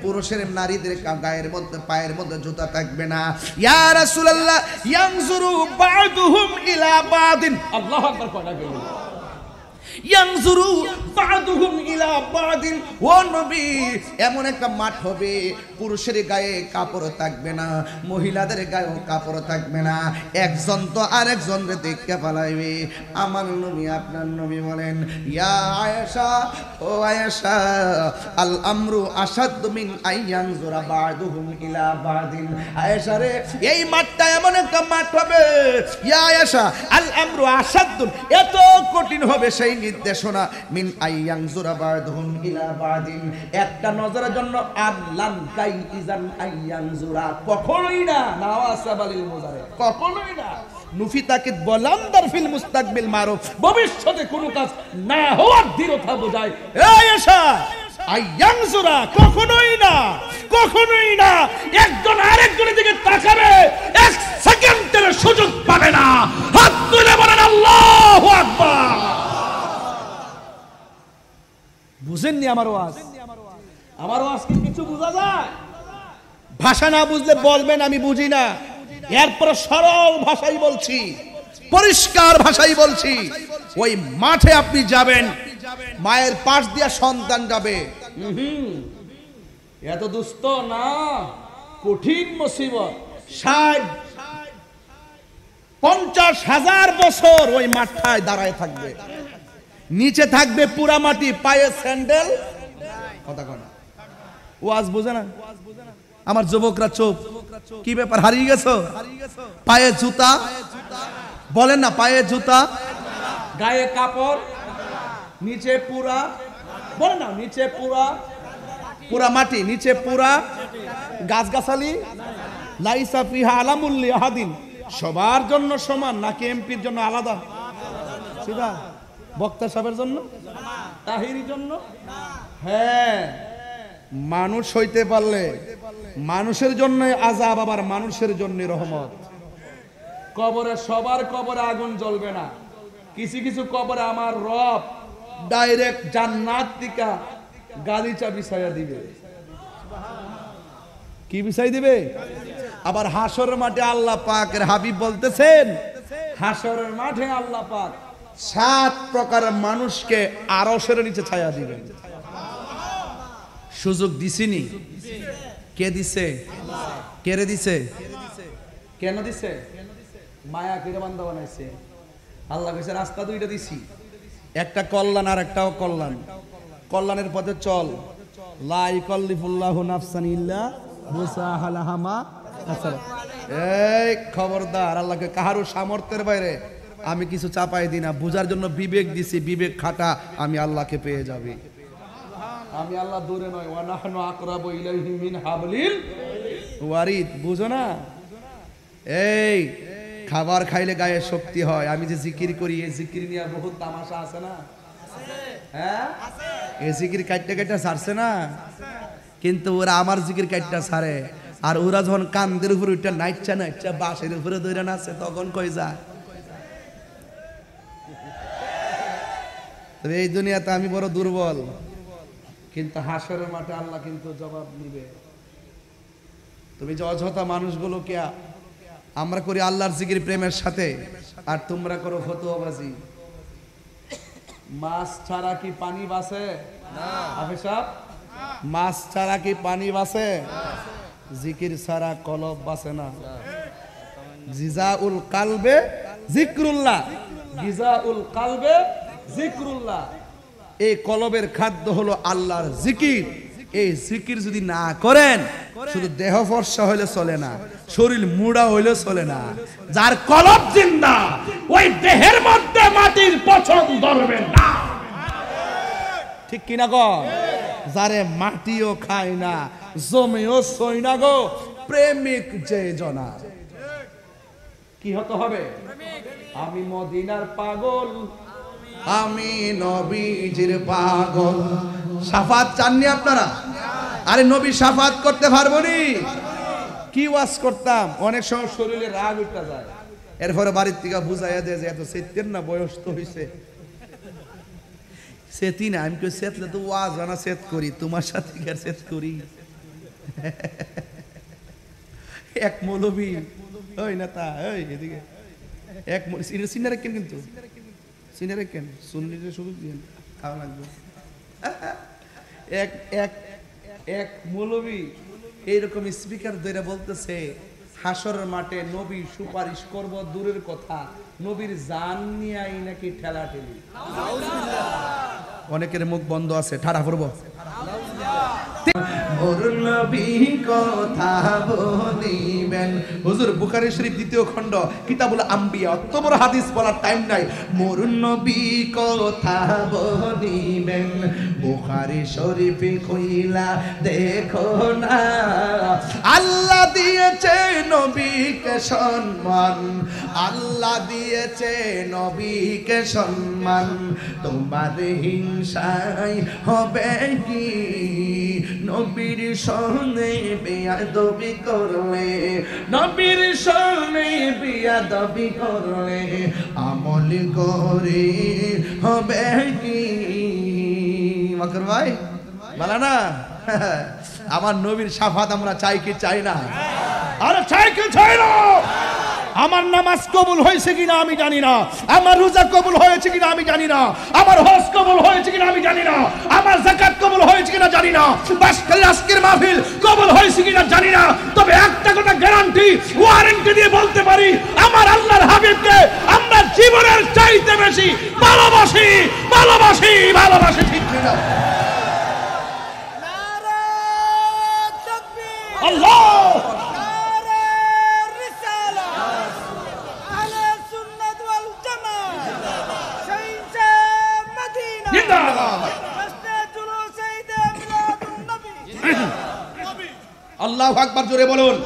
S1: পুরুষের নারীদের গায়ের মধ্যে পায়ের মধ্যে জুতা থাকবে না ইয়া রাসূলুল্লাহ ইয়ানজুরু বা'দুহুম ইলা বা'দিন আল্লাহু আকবার পড়া গেল ইয়ানজুরু বা'দুহুম ইলা বা'দিন ও নবী এমন একটা মাঠ হবে পুরুষের গায়ে কাপড় থাকবে না মহিলাদের গায়েও কাপড় থাকবে না একজন তো আরেকজনকে দেখতে পালাইবে আমার নবী আপনার নবী বলেন ইয়া আয়েশা ও আয়েশা আল আমরু আশাদ্দু মিন আইয়ানজুরা বা'দুহুম ইলা বা'দিন আয়েশা রে এই মাঠটা এমন একটা মাঠ হবে ইয়া আয়েশা আল আমরু আশাদ্দু এত কঠিন হবে সেই নির্দেশনা মিন আইয়ানজুরা বা'দুহুম ইলা বা'দিন একটা নজরের জন্য আল্লাহ কাই ইজান আইয়ানজুরা কখনোই না নাওয়াসাবালিল মুজারে কখনোই না নুফি তাকিদ বলান্দার ফিল মুস্তাকবিল মারুফ, ভবিষ্যতে কোনো কাজ না হওয়ার দৃঢ়তা বোঝায়। এই আশা আইয়াংজুরা, কখনোই না, কখনোই না একজন আরেকজনের দিকে তাকাবে, এক সেকেন্ডের সুযোগ পাবে না। হাত তুলে বলেন আল্লাহু আকবার। বুঝেননি আমার ওয়াজ? আমার ওয়াজ কি কিছু বোঝা যায়? ভাষা না বুঝলে বলবেন আমি বুঝি না, এরপর সরল ভাষাই বলছি, পরিষ্কার ভাষাই বলছি। ওই মাঠে আপনি যাবেন, মায়ের পাশ দিয়া সন্তান যাবে, এত দুস্থ না, কঠিন মুসিবত। 50,000 বছর ওই মাঠটায় দাঁড়ায় থাকবে, নিচে থাকবে পুরা মাটি, পায়ে স্যান্ডেল, কথা কয় না, ওয়াজ বোঝে না। আমার যুবকরা চুপ, কি ব্যাপার, হারিয়ে গেছো? পায়ে জুতা, বলেন না, পায়ে জুতা, গায়ে কাপড়, নিচে পুরা, বলেন না, নিচে পুরা, পুরা মাটি, নিচে পুরা গাছগাছালি, লাইসা ফিহা আলামুল লিআহাদিন, সবার জন্য সমান নাকি এমপির জন্য আলাদা? সিধা বক্তা সাহেবের জন্য, তাহিরির জন্য? হ্যাঁ, মানুষ হইতে পারলে মানুষের জন্য আযাব, আবার মানুষের জন্য রহমত। কবরে সবার কবরে আগুন জ্বলবে না, কিছু কিছু কবরে আমার রব ডাইরেক্ট জান্নাত থেকে গালিচা বিছাইয়া দিবে। কি বিছাই দিবে? আবার হাসরের মাঠে আল্লাহ পাকের হাবিব বলতেছেন, হাসরের মাঠে আল্লাহ পাক 7 প্রকার মানুষকে আরশের নিচে ছায়া দিবেন। সুযোগ দিছিনি? কে দিছে? কেড়ে দিছে? কেন দিছে? মায়া করে বান্দা বানাইছে। আল্লাহ কইছে রাস্তা দুইটা দিছি, একটা কল্যাণ আর একটাও কল্যাণ। কল্যাণের পথে চল, লা ইকাল্লিফুল্লাহু নাফসান ইল্লা বুসাহা মা কাসাবা। এই খবরদার, আল্লাহকে কাহারও সামর্থ্যের বাইরে আমি কিছু চাপাই দিই না, বুঝার জন্য বিবেক দিছি, বিবেক খাটা, আমি আল্লাহকে পেয়ে যাবি। আমি আল্লাহ দূরে নয়, ওয়া নাহনু আকরাবু ইলাইহি মিন হাবলিল ওয়ারিদ, বুঝো না? এই খাবার খাইলে গায়ে শক্তি হয়, আমি যে জিকির করি, এই জিকির নিয়ে বহুত তামাশা আছে না? হ্যাঁ, এই জিকির কাটতে কাটতে ছাড়ছে না, কিন্তু ওরা আমার জিকির কাটতে ছাড়ে, আর ওরা যখন কান্দের উপরে উঠে নাইচা নাইচা বাঁশের উপরে দৌড়ে নাচে, তখন কই যায়। তবে এই দুনিয়াতে আমি বড় দুর্বল, কিন্তু হাসরের মাঠে আল্লাহ কিন্তু জবাব নিবে। তুমি যে অযথা মানুষগুলোকে আমরা করি আল্লাহর জিকির প্রেমের সাথে, আর তোমরা করো ফতোয়াবাজি। মাছ ছাড়া কি পানি বাসে? হাফেজ সাহেব, মাছ ছাড়া কি পানি বাসে? জিকির ছাড়া কলব বাসে না। জিজাউল কালবে জিক্রুল্লাহ, জিজাউল কালবে জিক্রুল্লাহ। এই কলবের খাদ্য হলো আল্লাহর জিকির। এই জিকির যদি না করেন, শুধু দেহ ফর্সা হইলে চলে না, শরীর মুড়া হইলে চলে না। যার কলব জিন্দা, ওই দেহের মধ্যে মাটির পচন ধরবে না, ঠিক কিনা গো? যারে মাটিও খায় না, জমিও সই না গো, প্রেমিক যে জনা, কি হতে হবে? আমি মদিনার পাগল, আমি নবীজির পাগল। শাফাত চাননি আপনারা? আরে নবী শাফাত করতে পারবো নি? কি ওয়াজ করতাম, অনেক সময় শরীরে রাগ উঠা যায়, এরপরে বাড়ির থেকে বুঝাইয়া দেয় যে এত সেতেন না, বয়স তো হইছে। সেতি না, আমি কই সেতলে তো ওয়াজ না, সেত করি তোমার সাথে কি আর সেত করি? এক মৌলবী, ওই না তা, ওই এদিকে এক সিনারে কেন, কিন্তু সিনারে কেন শুনলে সুযোগ দিয়ে খাওয়া লাগবে। এক এক এক মৌলবী এইরকম স্পিকার ধরে বলতেছে, হাসরের মাঠে নবী সুপারিশ করব দূরের কথা, নবীর জান নিয়ে নাকি ঠেলা ঠেলি। অনেকের মুখ বন্ধ আছে, ঠাড়া করবো। মোর নবী কথা বলিবেন। হুজুর বুখারী শরীফ দ্বিতীয় খণ্ড কিতাবুল আম্বিয়া, অত বড় হাদিস বলার টাইম নাই। মোর নবী কথা বলিবেন, বুখারী শরীফে কইলা দেখো না। আল্লাহ দিয়েছে নবীকে সম্মান, আল্লাহ দিয়েছে নবীকে সম্মান, তোমার হিংসায় হবে কি নবীর সঙ্গে বেয়াদবি করলে, নবীর সঙ্গে বেয়াদবি করলে আমল করে হবে কি। মাকর ভাই বলা না, আমার নবীর শাফাত আমরা চাই কি চাই না?
S3: আরে চাই কি চাই না? আমার নামাজ কবুল হয়েছে কিনা আমি জানি না, আমার রোজা কবুল হয়েছে কিনা আমি জানি না, আমার হজ কবুল হয়েছে কিনা আমি জানি না, আমার যাকাত কবুল হয়েছে কিনা জানি না, বাস খালি আজকের মাহফিল কবুল হয়েছে কিনা জানি না। তবে একটা কথা গ্যারান্টি, ওয়ারেন্টি দিয়ে বলতে পারি, আমার আল্লাহর হাবিবকে আমরা জীবনের চাইতে বেশি ভালোবাসি, ভালোবাসি, ভালোবাসি। ঠিক কিনা? আল্লাহ
S1: আল্লাহু আকবার, জোরে বলুন।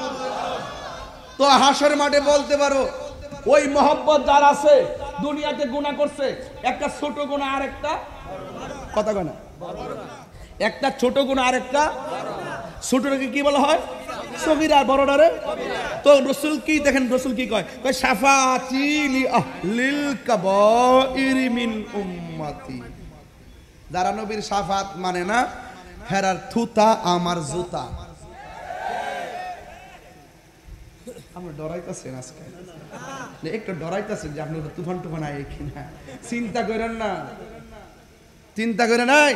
S1: তো হাসর মাঠে বলতে পারো
S3: ওই মহব্বত যার আছে দুনিয়াতে গুনাহ করছে, একটা ছোট গুনাহ আর একটা কথা কয় না, একটা ছোট গুনাহ আর একটা ছোটটাকে কি বলা হয়? সগীরা। আর বড়টারে তো রাসূল কি দেখেন, রাসূল কি কয়? কয় শাফাআতি লি আহলিল কাবাইর মিন উম্মতি।
S1: যারা নবীর শাফাত মানে না, হেরার থুতা আমার জুতা। আমরা ডরাইতেছেন আজকে, একটু ডরাইতেছেন যে আপনি তুফান টুফান আয় কিনা। চিন্তা করেন না, চিন্তা করে নাই।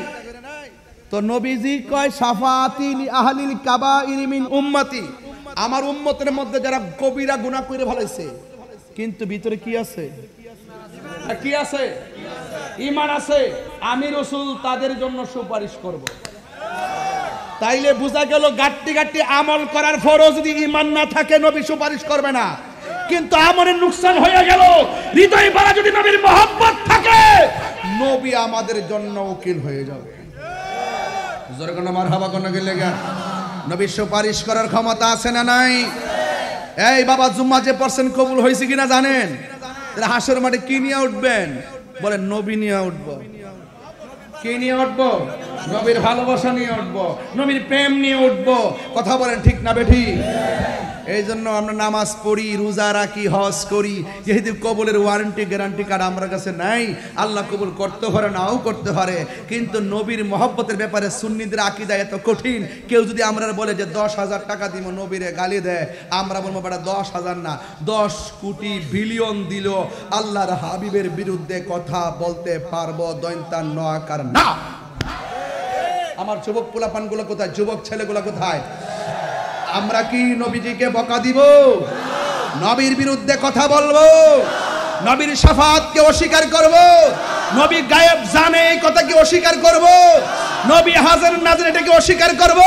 S1: তো নবীজি কয় শাফাআতি লি আহলিল কাবাইর মিন উম্মতি, আমার উম্মতের মধ্যে যারা কবিরা গুনাহ করে ফেলেছে, কিন্তু ভিতরে কি আছে?
S3: কি আছে? ঈমান আছে। আমি রাসূল তাদের জন্য সুপারিশ করব।
S1: তাইলে বোঝা গেল গাট্টি গাট্টি আমল করার পরও যদি ঈমান না থাকে নবী সুপারিশ করবে না।
S3: কিন্তু আমলের নুকসান হয়ে গেল, হৃদয় ভরা যদি নবীর মহব্বত থাকে,
S1: নবী আমাদের জন্য উকিল হয়ে যাবে। জোরে কোন মারহাবা কোন গেলে গা। নবী সুপারিশ করার ক্ষমতা আছে না নাই? এই বাবা, জুম্মা যে পড়ছেন কবুল হয়েছে কিনা জানেন? হাসর মাঠে কি নিয়ে উঠবেন? বলেন নবী নিয়ে উঠবো। কি নিয়ে উঠবো? নবীর ভালোবাসা নিয়ে উঠবো, নবীর প্রেম নিয়ে উঠবো। কথা বলেন ঠিক না বেঠি? এই জন্য আমরা নামাজ পড়ি, রোজা রাখি, হজ করি, যেহেতু কবুলের ওয়ারেন্টি গ্যারান্টি কার্ড আমার কাছে নাই। আল্লাহ কবুল করতে পারে, নাও করতে পারে, কিন্তু নবীর মহব্বতের ব্যাপারে সুন্নিদের আকীদা এত কঠিন। কেউ যদি আমরা বলে যে 10,000 টাকা দিব, নবীরে গালি দেয়, আমরা বলবো বেটা 10,000 না 10 কোটি বিলিয়ন দিল আল্লাহর হাবিবের বিরুদ্ধে কথা বলতে পারবো দৈন্তা নয়াকার না। আমার যুবক পোলাপানগুলো কোথায়? যুবক ছেলেগুলো কোথায়? আমরা কি নবীজিকে বকা দিব? নবীর বিরুদ্ধে কথা বলবো? নবীর শাফাআতকে অস্বীকার করব? নবী গায়েব জানে এই কথা কি অস্বীকার করব? নবী হাজির নাজির এটাকে অস্বীকার করব?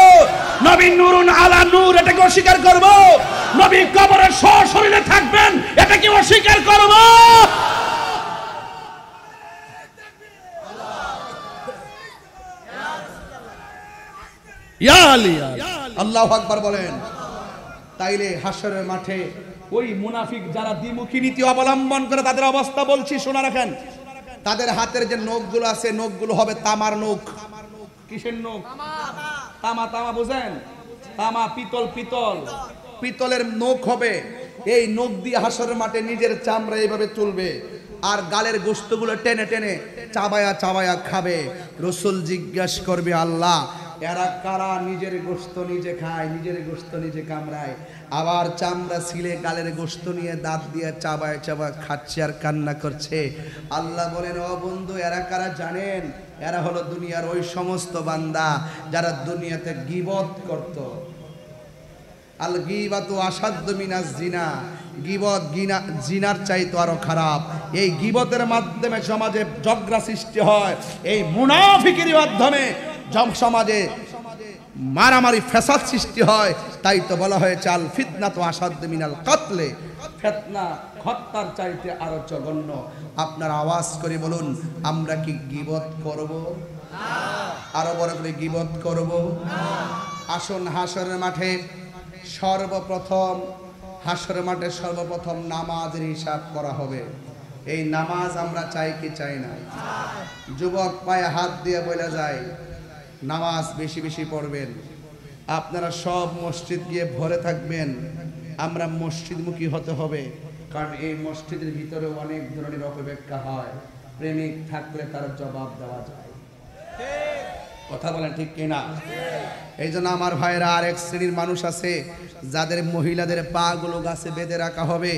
S1: নবী নূরুন আলা নূর এটাকে অস্বীকার করব? নবী কবরে সশরীরে থাকবেন এটা কি অস্বীকার করব? ইয়া আলী, আল্লাহু আকবার বলেন। তাইলে হাসরের মাঠে ওই মুনাফিক যারা দ্বিমুখী নীতি অবলম্বন করে তাদের অবস্থা বলছি, শোনা রাখেন। তাদের হাতের যে নখগুলো আছে, নখগুলো হবে তামার নখ। কিসের নখ? তামা। তামা বুঝেন? তামা, পিতল। পিতল, পিতলের নখ হবে। এই নখ দিয়ে হাসরের মাঠে নিজের চামড়া এইভাবে চলবে, আর গালের গোশতগুলো টেনে টেনে চাবায়া চাবায়া খাবে। রাসূল জিজ্ঞাসা করবে, আল্লাহ এরা কারা নিজের গোশত নিজে খায়, নিজের গোশত নিজে কামড়ায়, আবার চামড়া ছিলে গালের গোশত নিয়ে দাঁত দিয়ে চাবায় চাবায় খাচ্ছে আর কান্না করছে। আল্লাহ বলেন, ও বন্ধু, এরা কারা জানেন? এরা হলো দুনিয়ার ওই সমস্ত বান্দা যারা দুনিয়াতে গীবত করত। আল গীবাতু আসাদ্দু মিনাজ জিনা, গীবত জিনার চাইতে আরো খারাপ। এই গীবতের মাধ্যমে সমাজে ঝগড়া সৃষ্টি হয়, এই মুনাফিকের মাধ্যমে সমাজে মারামারি ফ্যাসাদ সৃষ্টি হয়। তাই তো বলা হয়েছে আল ফিতনাতু আসাদ্দু মিনাল কাতলে, ফিতনা হত্যার চাইতে আরো জঘন্য। আপনারা আওয়াজ করে বলুন, আমরা কি গীবত করব? আরো বড় করে গীবত করব? আসুন হাসরের মাঠে সর্বপ্রথম নামাজের হিসাব করা হবে। এই নামাজ আমরা চাই কি চাই না? যুবক পায়ে হাত দিয়ে বলে যায় নামাজ বেশি বেশি পড়বেন। আপনারা সব মসজিদ গিয়ে ভরে থাকবেন। আমরা মসজিদমুখী হতে হবে, কারণ এই মসজিদের ভিতরে অনেক ধরনের অপব্যাখ্যা হয়। প্রেমিক থাকলে তার জবাব দেওয়া যায়। কথা বলেন ঠিক কিনা? এই জন্য আমার ভাইরা, আরেক শ্রেণীর মানুষ আছে যাদের মহিলাদের পা গুলো গাছে বেঁধে রাখা হবে,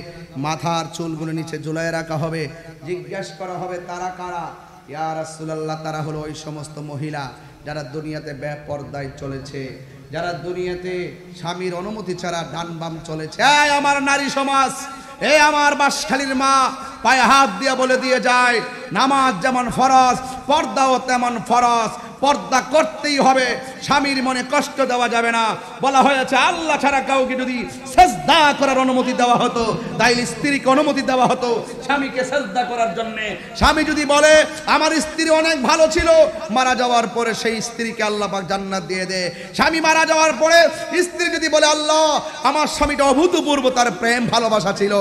S1: মাথার চুলগুলো নিচে ঝুলায় রাখা হবে। জিজ্ঞাসা করা হবে তারা কারা? ইয়া রাসূলুল্লাহ, তারা হলো ওই সমস্ত মহিলা যারা দুনিয়াতে বেপরদায় চলেছে, যারা দুনিয়াতে স্বামীর অনুমতি ছাড়া ডান বাম চলেছে। এই আমার নারী সমাজ, এই আমার বাঁশখালীর মা, পায়ে হাত দিয়ে বলে দিয়ে যায় নামাজ যেমন ফরজ, পর্দাও তেমন ফরজ। পর্দা করতেই হবে, স্বামীর মনে কষ্ট দেওয়া যাবে না। বলা হয়েছে আল্লাহ ছাড়া কাউকে যদি সিজদা করার অনুমতি দেওয়া হতো, তাইলে স্ত্রীকে অনুমতি দেওয়া হতো স্বামীকে সিজদা করার জন্য। স্বামী যদি বলে আমার স্ত্রী অনেক ভালো ছিল, মারা যাওয়ার পরে সেই স্ত্রীকে আল্লাহ পাক জান্নাত দিয়ে দেয়। স্বামী মারা যাওয়ার পরে স্ত্রী যদি বলে আল্লাহ আমার স্বামীটা অভূতপূর্ব তার প্রেম ভালোবাসা ছিল,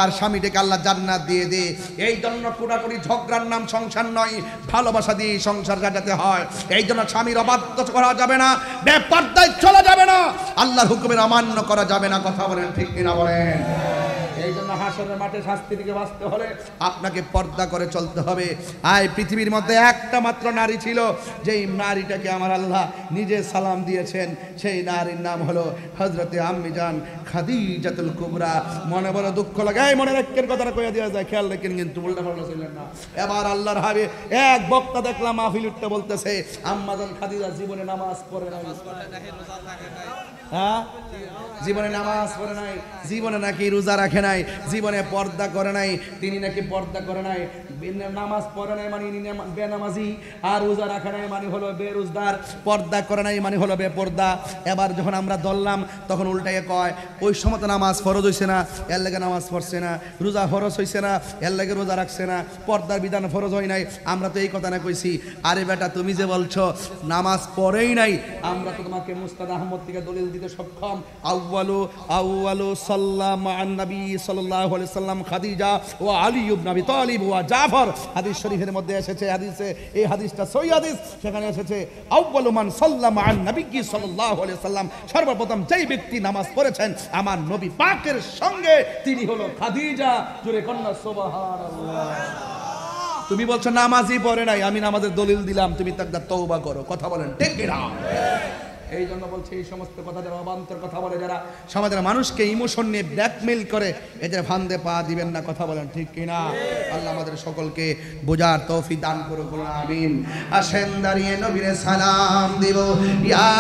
S1: আর স্বামীটাকে আল্লাহ জান্নাত দিয়ে দে। এই জন্য কোটাকুটি ঝগড়ার নাম সংসার নয়, ভালোবাসা দিয়ে সংসার কাটাতে হয়। এই জন্য স্বামীর অবাধ্য করা যাবে না, বেপরদায় চলা যাবে না, আল্লাহর হুকুমের অমান্য করা যাবে না। কথা বলেন ঠিক কিনা বলেন? এই জন্য হাসরের মাঠে শাস্তি থেকে বাঁচতে হলে আপনাকে পর্দা করে চলতে হবে। আর পৃথিবীর মধ্যে একটা মাত্র নারী ছিল, যেই নারীটাকে আমার আল্লাহ নিজে সালাম দিয়েছেন। সেই নারীর নাম হলো হযরতে আম্মি জান খাদিজাতুল কুবরা। মনে বড় দুঃখ লাগে, এই মনে রাখেন কথাটা কইয়া দেওয়া যায়, খেয়াল রাখেন কিন্তু উল্টা পাল্টা চললেন না। এবার আল্লাহর হাবিব এক বক্তা দেখলাম মাহফিল উঠতে বলতেছে আম্মা জান খাদিজা জীবনে নামাজ পড়ে নাই। হ্যাঁ, জীবনে নামাজ পড়ে নাই, জীবনে নাকি রোজা রাখে নাই, জীবনে পর্দা করে নাই। তিনি নাকি পর্দা করে নাই, নামাজ পড়ে নাই মানে বেনামাজি, আর রোজা রাখে নাই মানে হলো বেরোজগার, পর্দা করে নাই মানে হলো বেপর্দা। এবার যখন আমরা ধরলাম তখন উল্টাইয়ে কয় ওই সময় তো নামাজ ফরজ হইছে না, এর লাগে নামাজ পড়ছে না, রোজা ফরজ হইছে না, এর লাগে রোজা রাখছে না, পর্দার বিধান ফরজ হয় নাই। আমরা তো এই কথা না কইছি। আরে বেটা, তুমি যে বলছো নামাজ পড়েই নাই, আমরা তো তোমাকে মুস্তাদ আহমদ থেকে দলিল দিতে সক্ষম। আউয়ালু সাল্লাল্লাহু আন নবী সাল্লাল্লাহু আলাইহি সাল্লাম খাদিজা ওয়া আলী ইবনে আবি তালিব ওয়া জাফর। হাদিস শরীফের মধ্যে এসেছে, হাদিসে এই হাদিসটা সহিহ হাদিস, সেখানে এসেছে আউয়ালু মান সাল্লামা আন নবী সাল্লাল্লাহু আলাইহি সাল্লাম, সর্বপ্রথম যেই ব্যক্তি নামাজ পড়েছেন আমার নবী পাকের সঙ্গে তিনি হলো খাদিজা। জোরে কন্যা সুবহানাল্লাহ। তুমি বলছো নামাজই পড়ে নাই, আমি নামাজের দলিল দিলাম, তুমি তাকদা তওবা করো। কথা বলেন ঠিক কিনা? এই জন্য বলছে এই সমস্ত কথা যারা অবান্তর কথা বলে, যারা সমাজের মানুষকে ইমোশন নিয়ে ব্ল্যাকমেইল করে, এদের ফান্দে পা দিবেন না। কথা বলেন ঠিক কিনা? আল্লাহ আমাদের সকলকে বোঝার তৌফিক দান করুন, আমিন। আসেন দাঁড়িয়ে নবীরে সালাম দিব। ইয়া